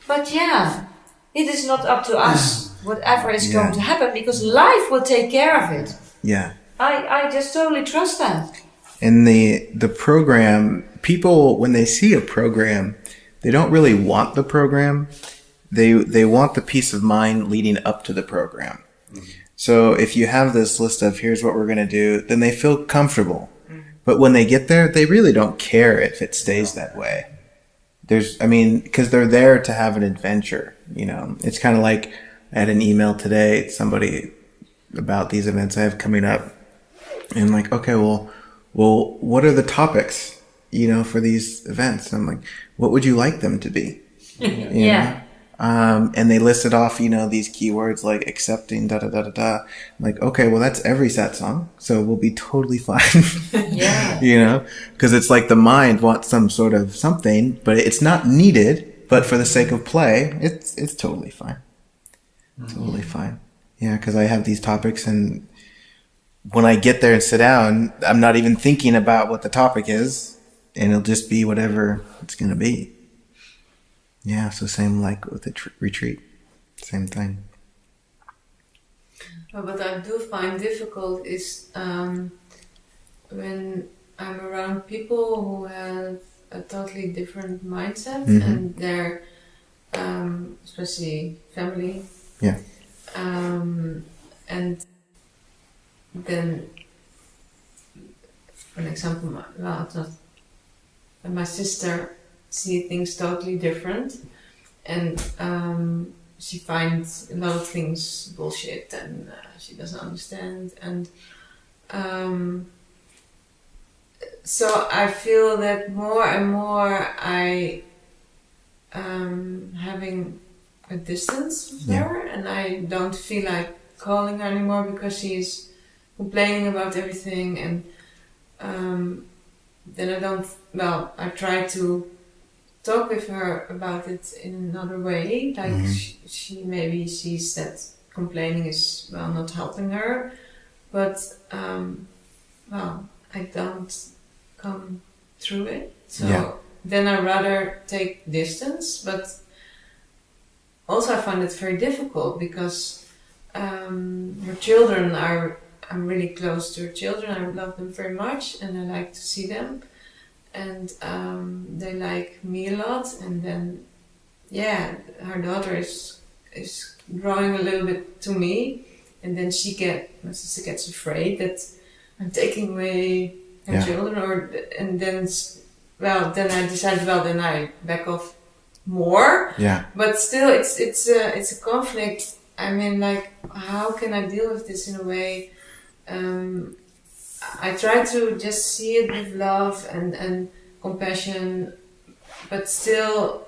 But it is not up to us, whatever is going to happen, because life will take care of it. Yeah. I just totally trust that. And the program, people, when they see a program, they don't really want the program. They want the peace of mind leading up to the program. Mm-hmm. So if you have this list of here's what we're going to do, then they feel comfortable. Mm-hmm. But when they get there, they really don't care if it stays that way. Because they're there to have an adventure, It's kind of like I had an email today, somebody about these events I have coming up. And I'm like, okay, well, what are the topics, for these events? And I'm like, what would you like them to be? You know? And they listed off, these keywords like accepting, da da da da da. I'm like, okay, well, that's every satsang, so we'll be totally fine. Because it's like the mind wants some sort of something, but it's not needed. But for the sake of play, it's totally fine. Mm-hmm. Totally fine. Yeah, because I have these topics, and when I get there and sit down, I'm not even thinking about what the topic is, and it'll just be whatever it's going to be. Yeah, so same like with the retreat. Same thing. What I do find difficult is when I'm around people who have a totally different mindset, and they're especially family. Yeah. And then, for example, it's not, my sister sees things totally different, and she finds a lot of things bullshit, and she doesn't understand, and so I feel that more and more I having a distance with her, and I don't feel like calling her anymore because she's complaining about everything, and then I try to talk with her about it in another way, like she maybe sees that complaining is not helping her, but I don't come through it, so then I rather take distance, but also I find it very difficult because her children I'm really close to her children. I love them very much, and I like to see them, and they like me a lot. And then, her daughter is growing a little bit to me, and then my sister gets afraid that I'm taking away her children, and then I decide, then I back off more. Yeah. But still, it's a conflict. I mean, like, how can I deal with this in a way? I try to just see it with love and compassion, but still,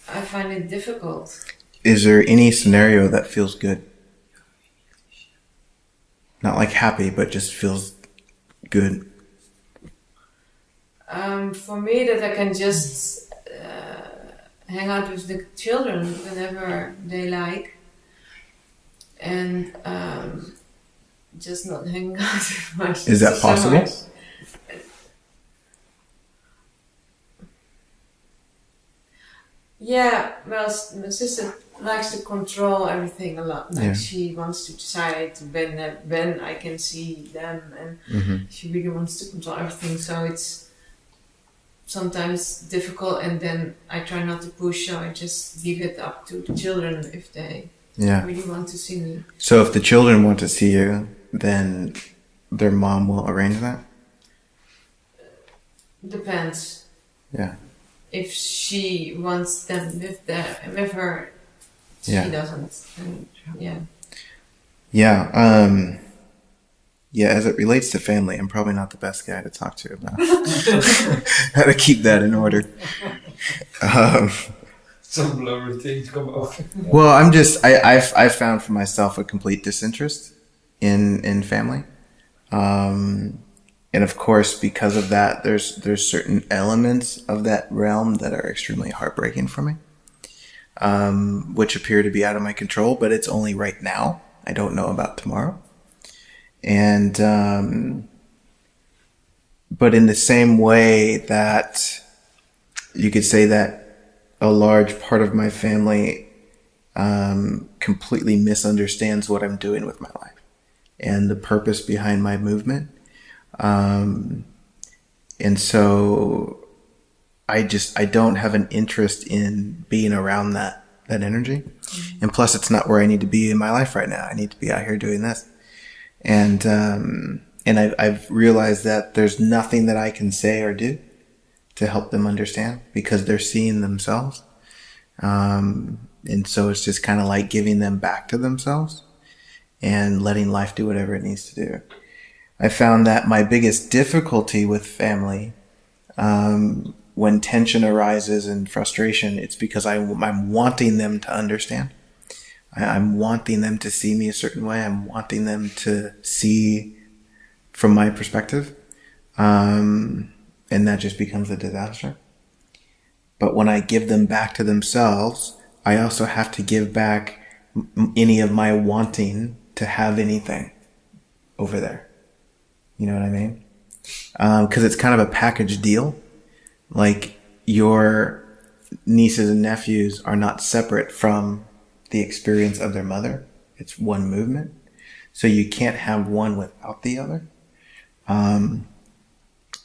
I find it difficult. Is there any scenario that feels good? Not like happy, but just feels good. For me, that I can just hang out with the children whenever they like, and just not hang out with my sister. Is that possible? Yeah, well, my sister likes to control everything a lot. Like, she wants to decide when I can see them, and she really wants to control everything. So it's sometimes difficult, and then I try not to push, so I just leave it up to the children if they really want to see me. So if the children want to see you, then their mom will arrange that? Depends. Yeah. If she wants them with her, she doesn't. And, as it relates to family, I'm probably not the best guy to talk to about how to keep that in order. Some blurry things come out. Well, I've found for myself a complete disinterest in family. And of course, because of that, there's certain elements of that realm that are extremely heartbreaking for me, which appear to be out of my control, but it's only right now. I don't know about tomorrow. And, but in the same way that you could say that a large part of my family completely misunderstands what I'm doing with my life and the purpose behind my movement. And so I don't have an interest in being around that energy. And plus it's not where I need to be in my life right now. I need to be out here doing this. And I've realized that there's nothing that I can say or do to help them understand because they're seeing themselves. And so it's just kind of like giving them back to themselves and letting life do whatever it needs to do. I found that my biggest difficulty with family, when tension arises and frustration, it's because I'm wanting them to understand. I'm wanting them to see me a certain way. I'm wanting them to see from my perspective. And that just becomes a disaster. But when I give them back to themselves, I also have to give back any of my wanting to have anything over there. You know what I mean? Because it's kind of a package deal. Like, your nieces and nephews are not separate from the experience of their mother. It's one movement. So you can't have one without the other.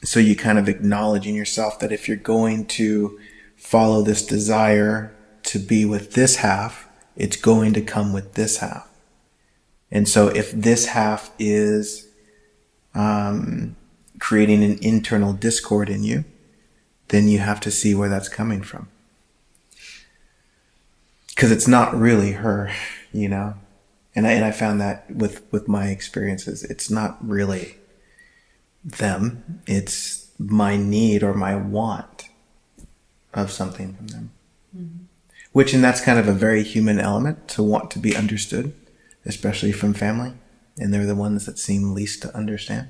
So you kind of acknowledge in yourself that if you're going to follow this desire to be with this half, it's going to come with this half. And so if this half is creating an internal discord in you, then you have to see where that's coming from. Because it's not really her, you know? And I found that with my experiences, it's not really them. It's my need or my want of something from them. Mm-hmm. And that's kind of a very human element, to want to be understood, especially from family. And they're the ones that seem least to understand.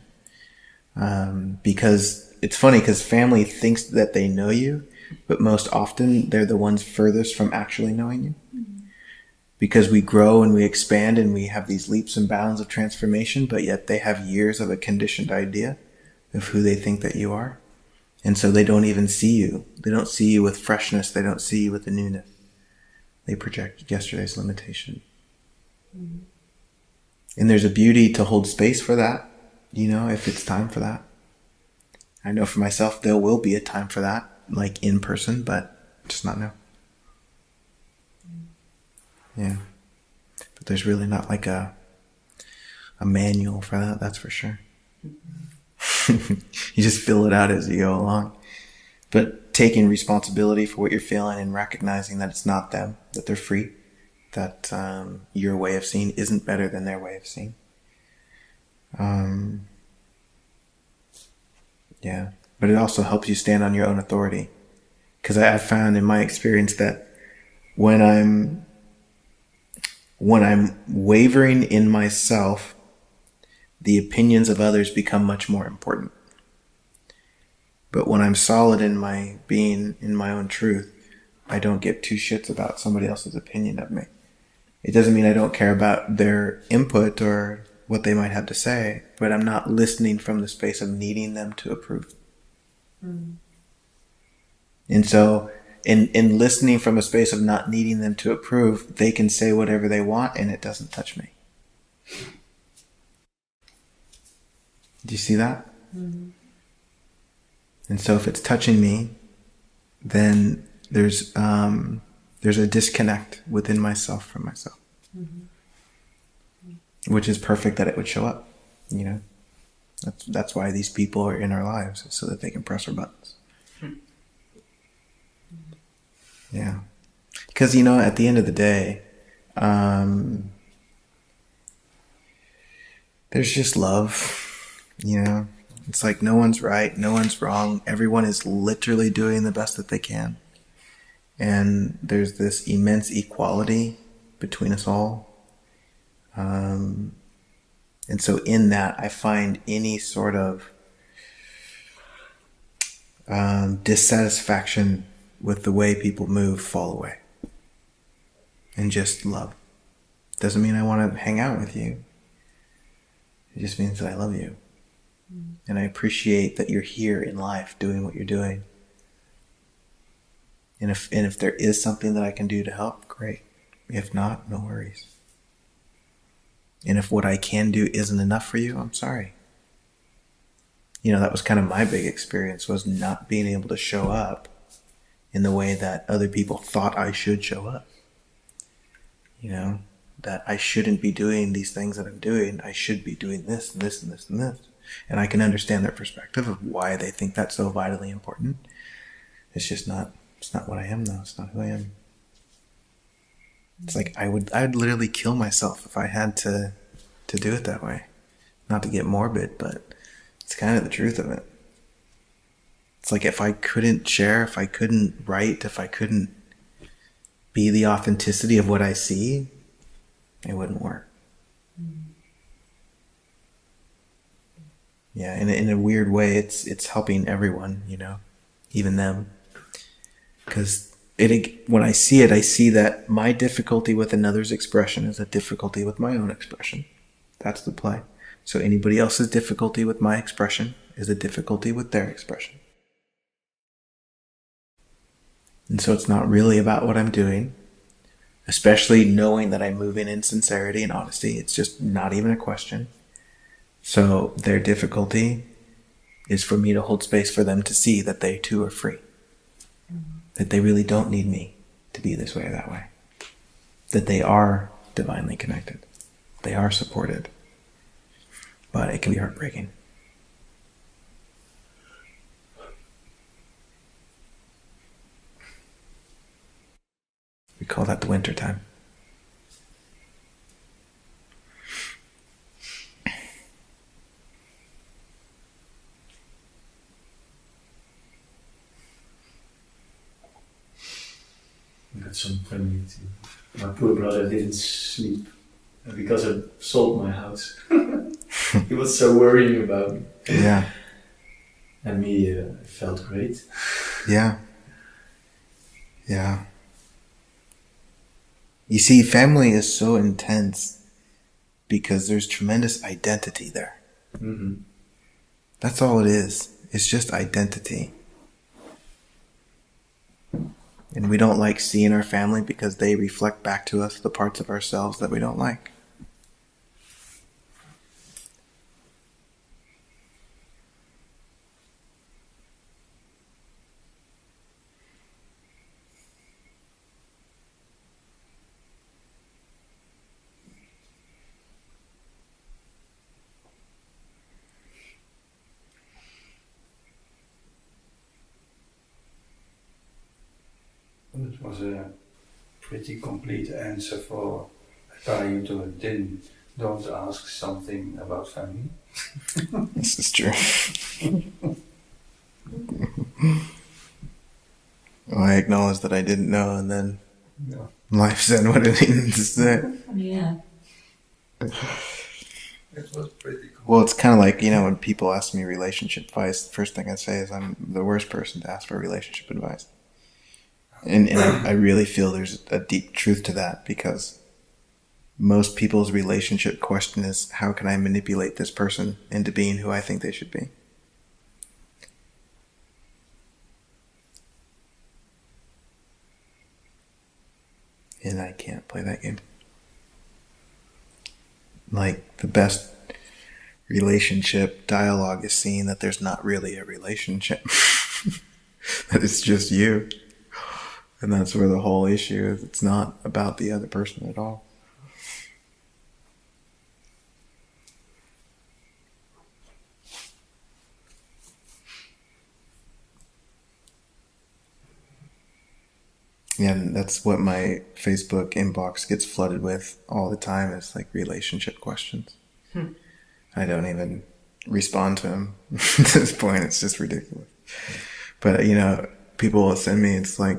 Because it's funny, because family thinks that they know you, but most often they're the ones furthest from actually knowing you. Mm-hmm. Because we grow and we expand and we have these leaps and bounds of transformation, but yet they have years of a conditioned idea of who they think that you are. And so they don't even see you. They don't see you with freshness. They don't see you with the newness. They project yesterday's limitation. Mm-hmm. And there's a beauty to hold space for that, you know, if it's time for that. I know for myself, there will be a time for that, like in person, but just not now. Yeah. But there's really not like a manual for that, that's for sure. You just fill it out as you go along. But taking responsibility for what you're feeling and recognizing that it's not them, that they're free, that your way of seeing isn't better than their way of seeing. Yeah. But it also helps you stand on your own authority. Because I found in my experience that when I'm wavering in myself, the opinions of others become much more important. But when I'm solid in my being, in my own truth, I don't give two shits about somebody else's opinion of me. It doesn't mean I don't care about their input or what they might have to say, but I'm not listening from the space of needing them to approve. Mm. And so in listening from a space of not needing them to approve, they can say whatever they want and it doesn't touch me. Do you see that? Mm-hmm. And so if it's touching me, then there's a disconnect within myself from myself. Mm-hmm. Which is perfect that it would show up, you know? That's why these people are in our lives, so that they can press our buttons. Yeah. Because, you know, at the end of the day, there's just love, you know? It's like no one's right, no one's wrong. Everyone is literally doing the best that they can. And there's this immense equality between us all. And so in that, I find any sort of dissatisfaction with the way people move fall away. And just love. Doesn't mean I want to hang out with you. It just means that I love you. Mm. And I appreciate that you're here in life doing what you're doing. And if there is something that I can do to help, great. If not, no worries. And if what I can do isn't enough for you, I'm sorry. You know, that was kind of my big experience, was not being able to show up in the way that other people thought I should show up. You know, that I shouldn't be doing these things that I'm doing. I should be doing this, and this, and this, and this. And I can understand their perspective of why they think that's so vitally important. It's just not, it's not what I am though. It's not who I am. It's like I'd literally kill myself if I had to do it that way. Not to get morbid, but it's kind of the truth of it. It's like if I couldn't share, if I couldn't write, if I couldn't be the authenticity of what I see, it wouldn't work. Yeah, in a weird way, it's helping everyone, you know, even them. Because when I see it, I see that my difficulty with another's expression is a difficulty with my own expression. That's the play. So anybody else's difficulty with my expression is a difficulty with their expression. And so it's not really about what I'm doing, especially knowing that I'm moving in sincerity and honesty. It's just not even a question. So their difficulty is for me to hold space for them to see that they too are free. Mm-hmm. That they really don't need me to be this way or that way. That they are divinely connected. They are supported. But it can be heartbreaking. We call that the winter time. I got some funny too. My poor brother didn't sleep because I sold my house. He was so worrying about me. Yeah. And me, felt great. Yeah. Yeah. You see, family is so intense because there's tremendous identity there. Mm-hmm. That's all it is. It's just identity. And we don't like seeing our family because they reflect back to us the parts of ourselves that we don't like. It was a pretty complete answer for tie you to a din. Don't ask something about family. This is true. Well, I acknowledged that I didn't know, and then Yeah. life said what it needed to say. Yeah. It was pretty cool. Well, it's kind of like, when people ask me relationship advice, the first thing I say is I'm the worst person to ask for relationship advice. And I really feel there's a deep truth to that, because most people's relationship question is, how can I manipulate this person into being who I think they should be? And I can't play that game. Like, the best relationship dialogue is seeing that there's not really a relationship. That it's just you. And that's where the whole issue is. It's not about the other person at all. Yeah, and that's what my Facebook inbox gets flooded with all the time, is like relationship questions. I don't even respond to them at this point. It's just ridiculous. But, people will send me, it's like,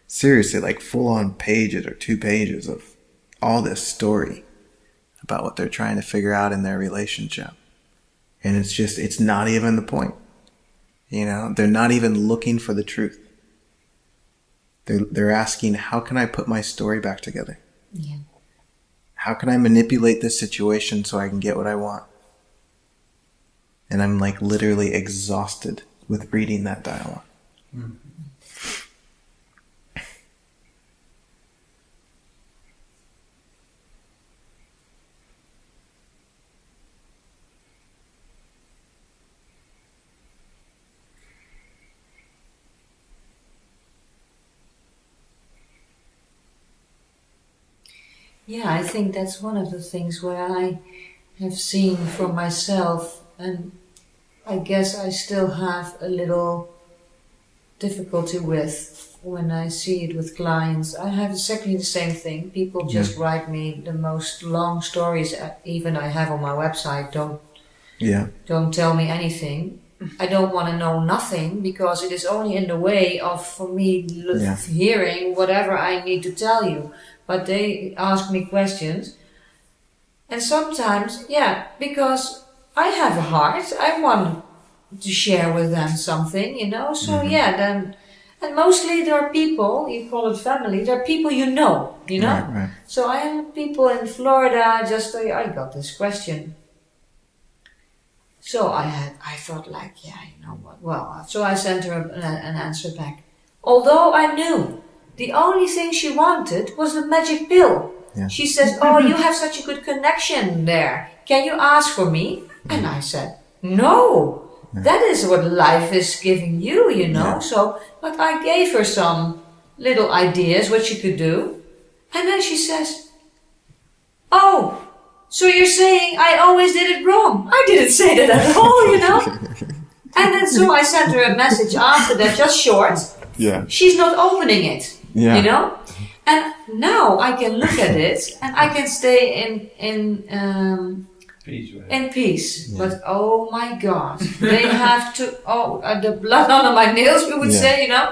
seriously, like full-on pages or 2 pages of all this story about what they're trying to figure out in their relationship. And it's not even the point. They're not even looking for the truth. They're asking, how can I put my story back together? Yeah. How can I manipulate this situation so I can get what I want? And I'm like literally exhausted with reading that dialogue. Mm. Yeah, I think that's one of the things where I have seen for myself, and I guess I still have a little difficulty with when I see it with clients. I have exactly the same thing. People just write me the most long stories, even I have on my website, don't tell me anything. I don't want to know nothing, because it is only in the way of, for me, hearing whatever I need to tell you. But they ask me questions. And sometimes, because I have a heart, I want to share with them something, So then, and mostly there are people, you call it family, there are people Right. So I have people in Florida, I got this question. So I thought like, what? Well, so I sent her an answer back. Although I knew the only thing she wanted was the magic pill. Yeah. She says, oh, you have such a good connection there. Can you ask for me? And I said, no, that is what life is giving you, Yeah. So, but I gave her some little ideas what she could do. And then she says, "Oh, so you're saying I always did it wrong?" I didn't say that at all, you know. And then so I sent her a message after that, just short. Yeah. She's not opening it, Yeah. you know. And now I can look at it and I can stay Peace, right? in peace. But oh my God, they have to, the blood under my nails, we would say, you know,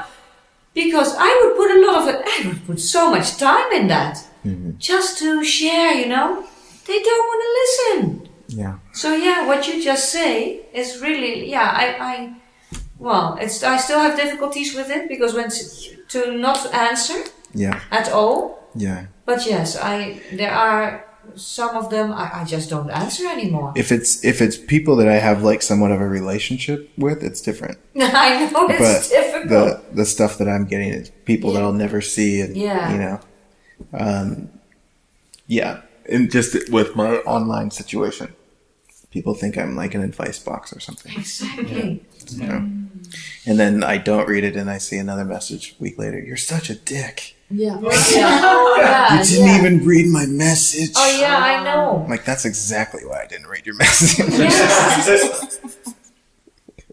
because I would put a lot of it, I would put so much time in that just to share, you know. They don't want to listen. Yeah. So yeah, what you just say is really, I still have difficulties with it because to not answer at all. Yeah. But yes, there are some of them I just don't answer anymore. If it's people that I have like somewhat of a relationship with, it's different. I know it's difficult. The stuff that I'm getting is people that I'll never see, and you know, and just with my online situation, people think I'm like an advice box or something. Exactly. You know? And then I don't read it, and I see another message a week later. "You're such a dick. Yeah. Yeah. You didn't even read my message." Oh yeah, I know. I'm like, that's exactly why I didn't read your message.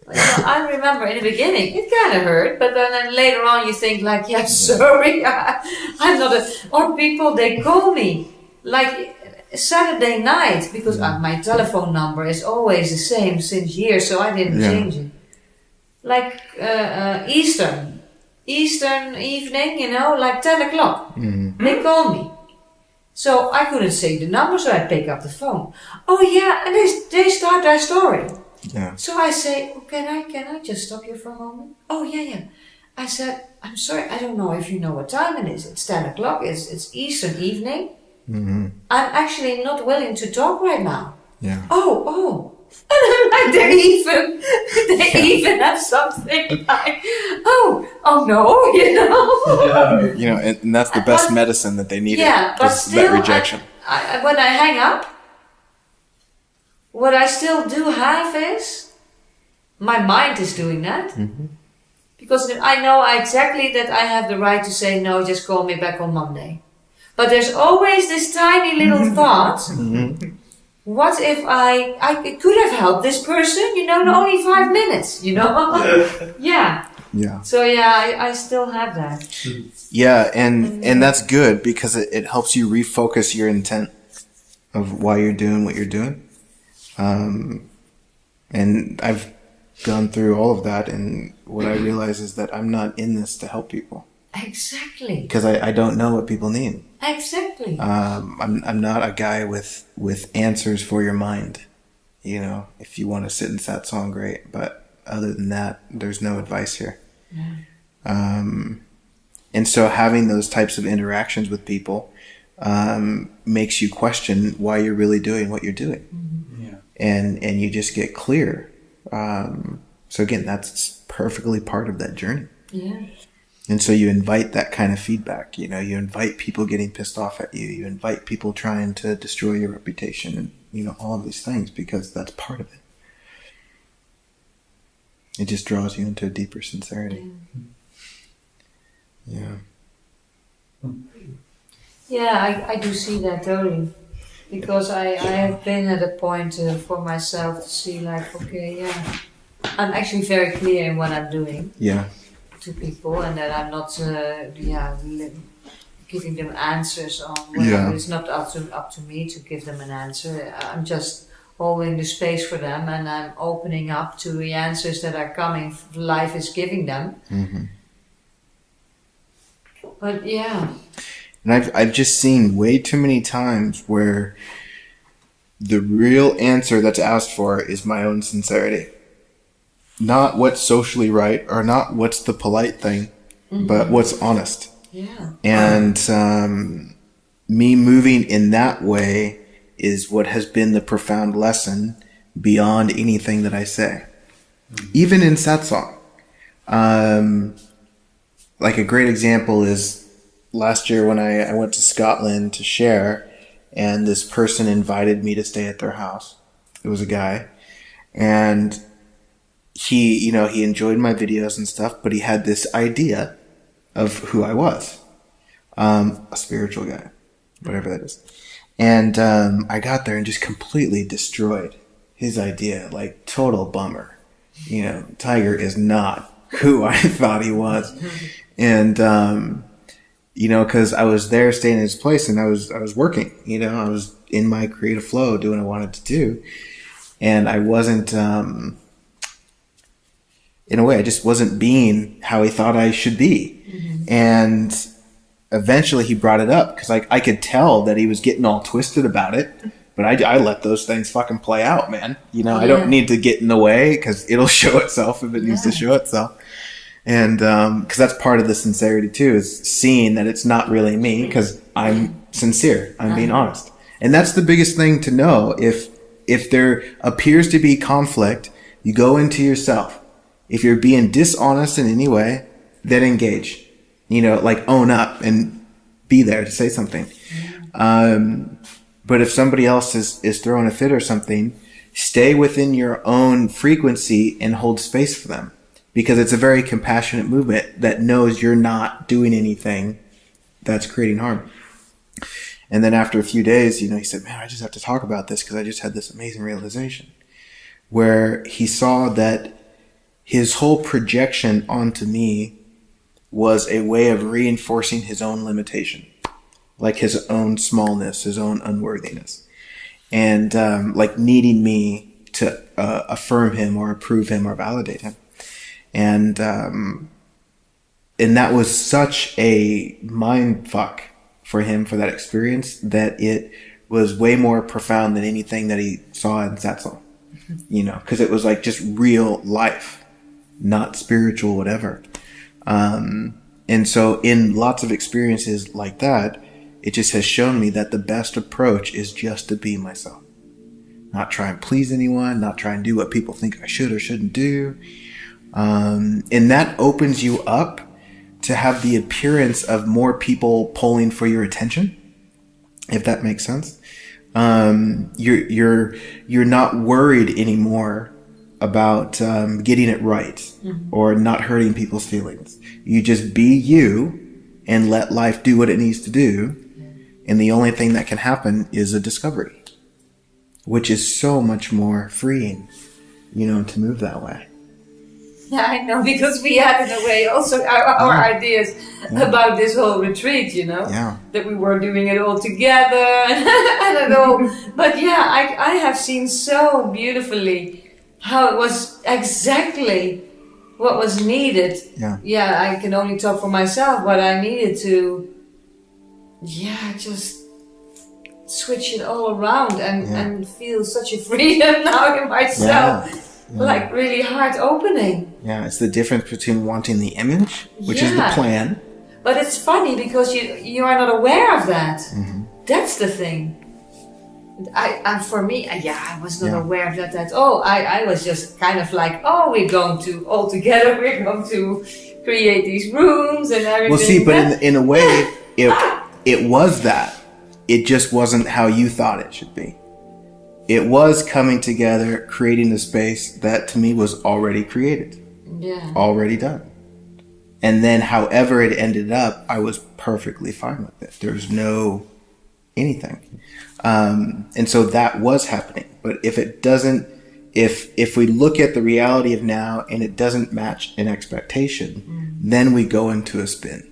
I remember in the beginning it kind of hurt, but then later on you think like, yeah, sorry, I'm not or people, they call me like Saturday night because my telephone number is always the same since years, so I didn't change it. Like Eastern evening, you know, like 10 o'clock. They call me. So I couldn't say the number, so I pick up the phone. Oh yeah, and they start their story. Yeah. So I say, can I just stop you for a moment? Oh yeah. I said, I'm sorry, I don't know if you know what time it is. It's 10 o'clock, it's Eastern evening. I'm actually not willing to talk right now. Yeah. Oh. And I'm like, they even have something like, oh no, you know. You know, and that's the best medicine that they need. Yeah, but still, that rejection. When I hang up, what I still do have is, my mind is doing that. Because I know exactly that I have the right to say, no, just call me back on Monday. But there's always this tiny little thought, what if I could have helped this person, you know, in only 5 minutes, you know? Yeah. So I still have that. Yeah, and that's good because it helps you refocus your intent of why you're doing what you're doing. And I've gone through all of that, and what I realize is that I'm not in this to help people. Exactly. Because I don't know what people need. Exactly. I'm not a guy with answers for your mind. You know, if you want to sit in that song, great. But other than that, there's no advice here. And so having those types of interactions with people makes you question why you're really doing what you're doing. And you just get clear. So again, that's perfectly part of that journey. And so you invite that kind of feedback, you know, you invite people getting pissed off at you, you invite people trying to destroy your reputation and, you know, all of these things, because that's part of it. It just draws you into a deeper sincerity. Yeah, I do see that totally. Because I have been at a point for myself to see like, okay, I'm actually very clear in what I'm doing. To people, and that I'm not giving them answers on whatever. It's not up to me to give them an answer. I'm just holding the space for them, and I'm opening up to the answers that are coming, life is giving them. But and I've just seen way too many times where the real answer that's asked for is my own sincerity. Not what's socially right, or not what's the polite thing, but what's honest. And me moving in that way is what has been the profound lesson beyond anything that I say. Even in satsang. Like a great example is last year when I went to Scotland to share, and this person invited me to stay at their house. It was a guy. And he enjoyed my videos and stuff, but he had this idea of who I was. A spiritual guy, whatever that is. And I got there and just completely destroyed his idea, like total bummer. You know, Tiger is not who I thought he was. And, you know, cause I was there staying in his place and I was working, you know, I was in my creative flow doing what I wanted to do. And I wasn't, in a way, I just wasn't being how he thought I should be. Mm-hmm. And eventually he brought it up because I could tell that he was getting all twisted about it. But I let those things fucking play out, man. You know, I don't need to get in the way because it'll show itself if it needs to show itself. And because that's part of the sincerity too, is seeing that it's not really me because I'm sincere. I'm being honest. And that's the biggest thing to know. If there appears to be conflict, you go into yourself. If you're being dishonest in any way, then engage. You know, like own up and be there to say something. But if somebody else is throwing a fit or something, stay within your own frequency and hold space for them. Because it's a very compassionate movement that knows you're not doing anything that's creating harm. And then after a few days, you know, he said, man, I just have to talk about this because I just had this amazing realization where he saw that his whole projection onto me was a way of reinforcing his own limitation, like his own smallness, his own unworthiness, and like needing me to affirm him or approve him or validate him. And that was such a mind fuck for him for that experience that it was way more profound than anything that he saw in satsang, you know, because it was like just real life, not spiritual, whatever. And so in lots of experiences like that, it just has shown me that the best approach is just to be myself, not try and please anyone, not try and do what people think I should or shouldn't do. And that opens you up to have the appearance of more people pulling for your attention, if that makes sense. You're not worried anymore about getting it right or not hurting people's feelings. You just be you and let life do what it needs to do. And the only thing that can happen is a discovery, which is so much more freeing, you know, to move that way. Yeah, I know, because we had in a way also our ideas about this whole retreat, you know, that we were doing it all together and it all. But yeah, I have seen so beautifully how it was exactly what was needed. Yeah, I can only talk for myself, but I needed to, just switch it all around and feel such a freedom now in myself. Yeah. Like really heart opening. Yeah, it's the difference between wanting the image, which is the plan. But it's funny because you are not aware of that. Mm-hmm. That's the thing. For me, I was not aware of that at all. I was just kind of like, we're going to all together. We're going to create these rooms and everything. Well, see, but in a way, it was that. It just wasn't how you thought it should be. It was coming together, creating a space that to me was already created. Yeah. Already done. And then however it ended up, I was perfectly fine with it. There's no anything. And so that was happening. But if it doesn't, if we look at the reality of now and it doesn't match an expectation, then we go into a spin.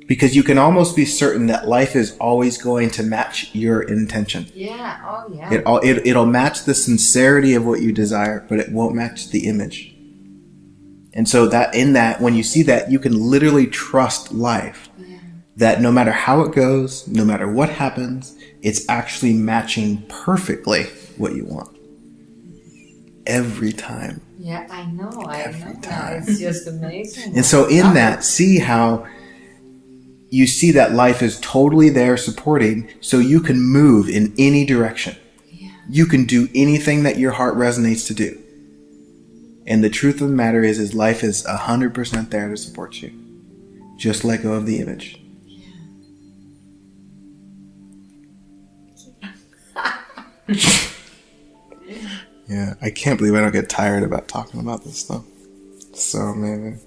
Because you can almost be certain that life is always going to match your intention. Yeah, oh yeah. It'll match the sincerity of what you desire, but it won't match the image. And so when you see that, you can literally trust life. Yeah. That no matter how it goes, no matter what happens, it's actually matching perfectly what you want. Every time. Yeah, I know. Every time. It's just amazing. And so in that, see how you see that life is totally there supporting, so you can move in any direction. Yeah. You can do anything that your heart resonates to do. And the truth of the matter is life is 100% there to support you. Just let go of the image. Yeah, I can't believe I don't get tired about talking about this stuff. So amazing.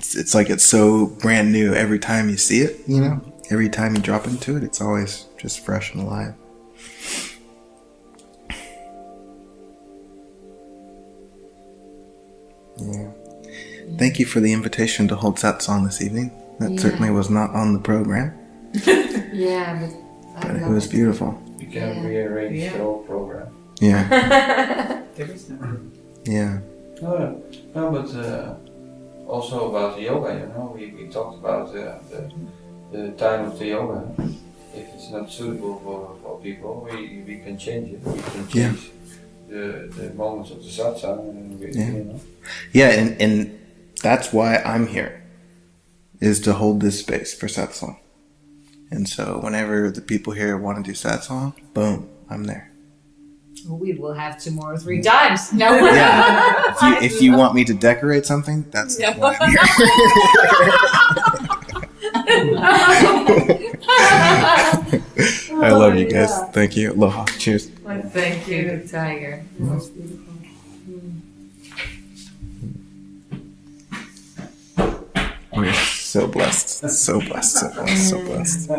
it's like it's so brand new every time you see it, you know? Every time you drop into it, it's always just fresh and alive. Yeah. Thank you for the invitation to hold satsang this evening. That certainly was not on the program, Yeah, but it was beautiful. You can rearrange the whole program. Yeah. There is no. Yeah. No, but also about the yoga, you know, we talked about the time of the yoga. If it's not suitable for people, we can change it. We can change the moments of the satsang, and you know. Yeah, and that's why I'm here, is to hold this space for satsang. And so whenever the people here want to do satsang, boom, I'm there. We will have tomorrow 3 times. No. Yeah. If you want me to decorate something, that's why I'm here. I love you guys. Yeah. Thank you. Aloha. Cheers. Thank you, Tiger. That was beautiful. We're so blessed. So blessed. So blessed. So blessed.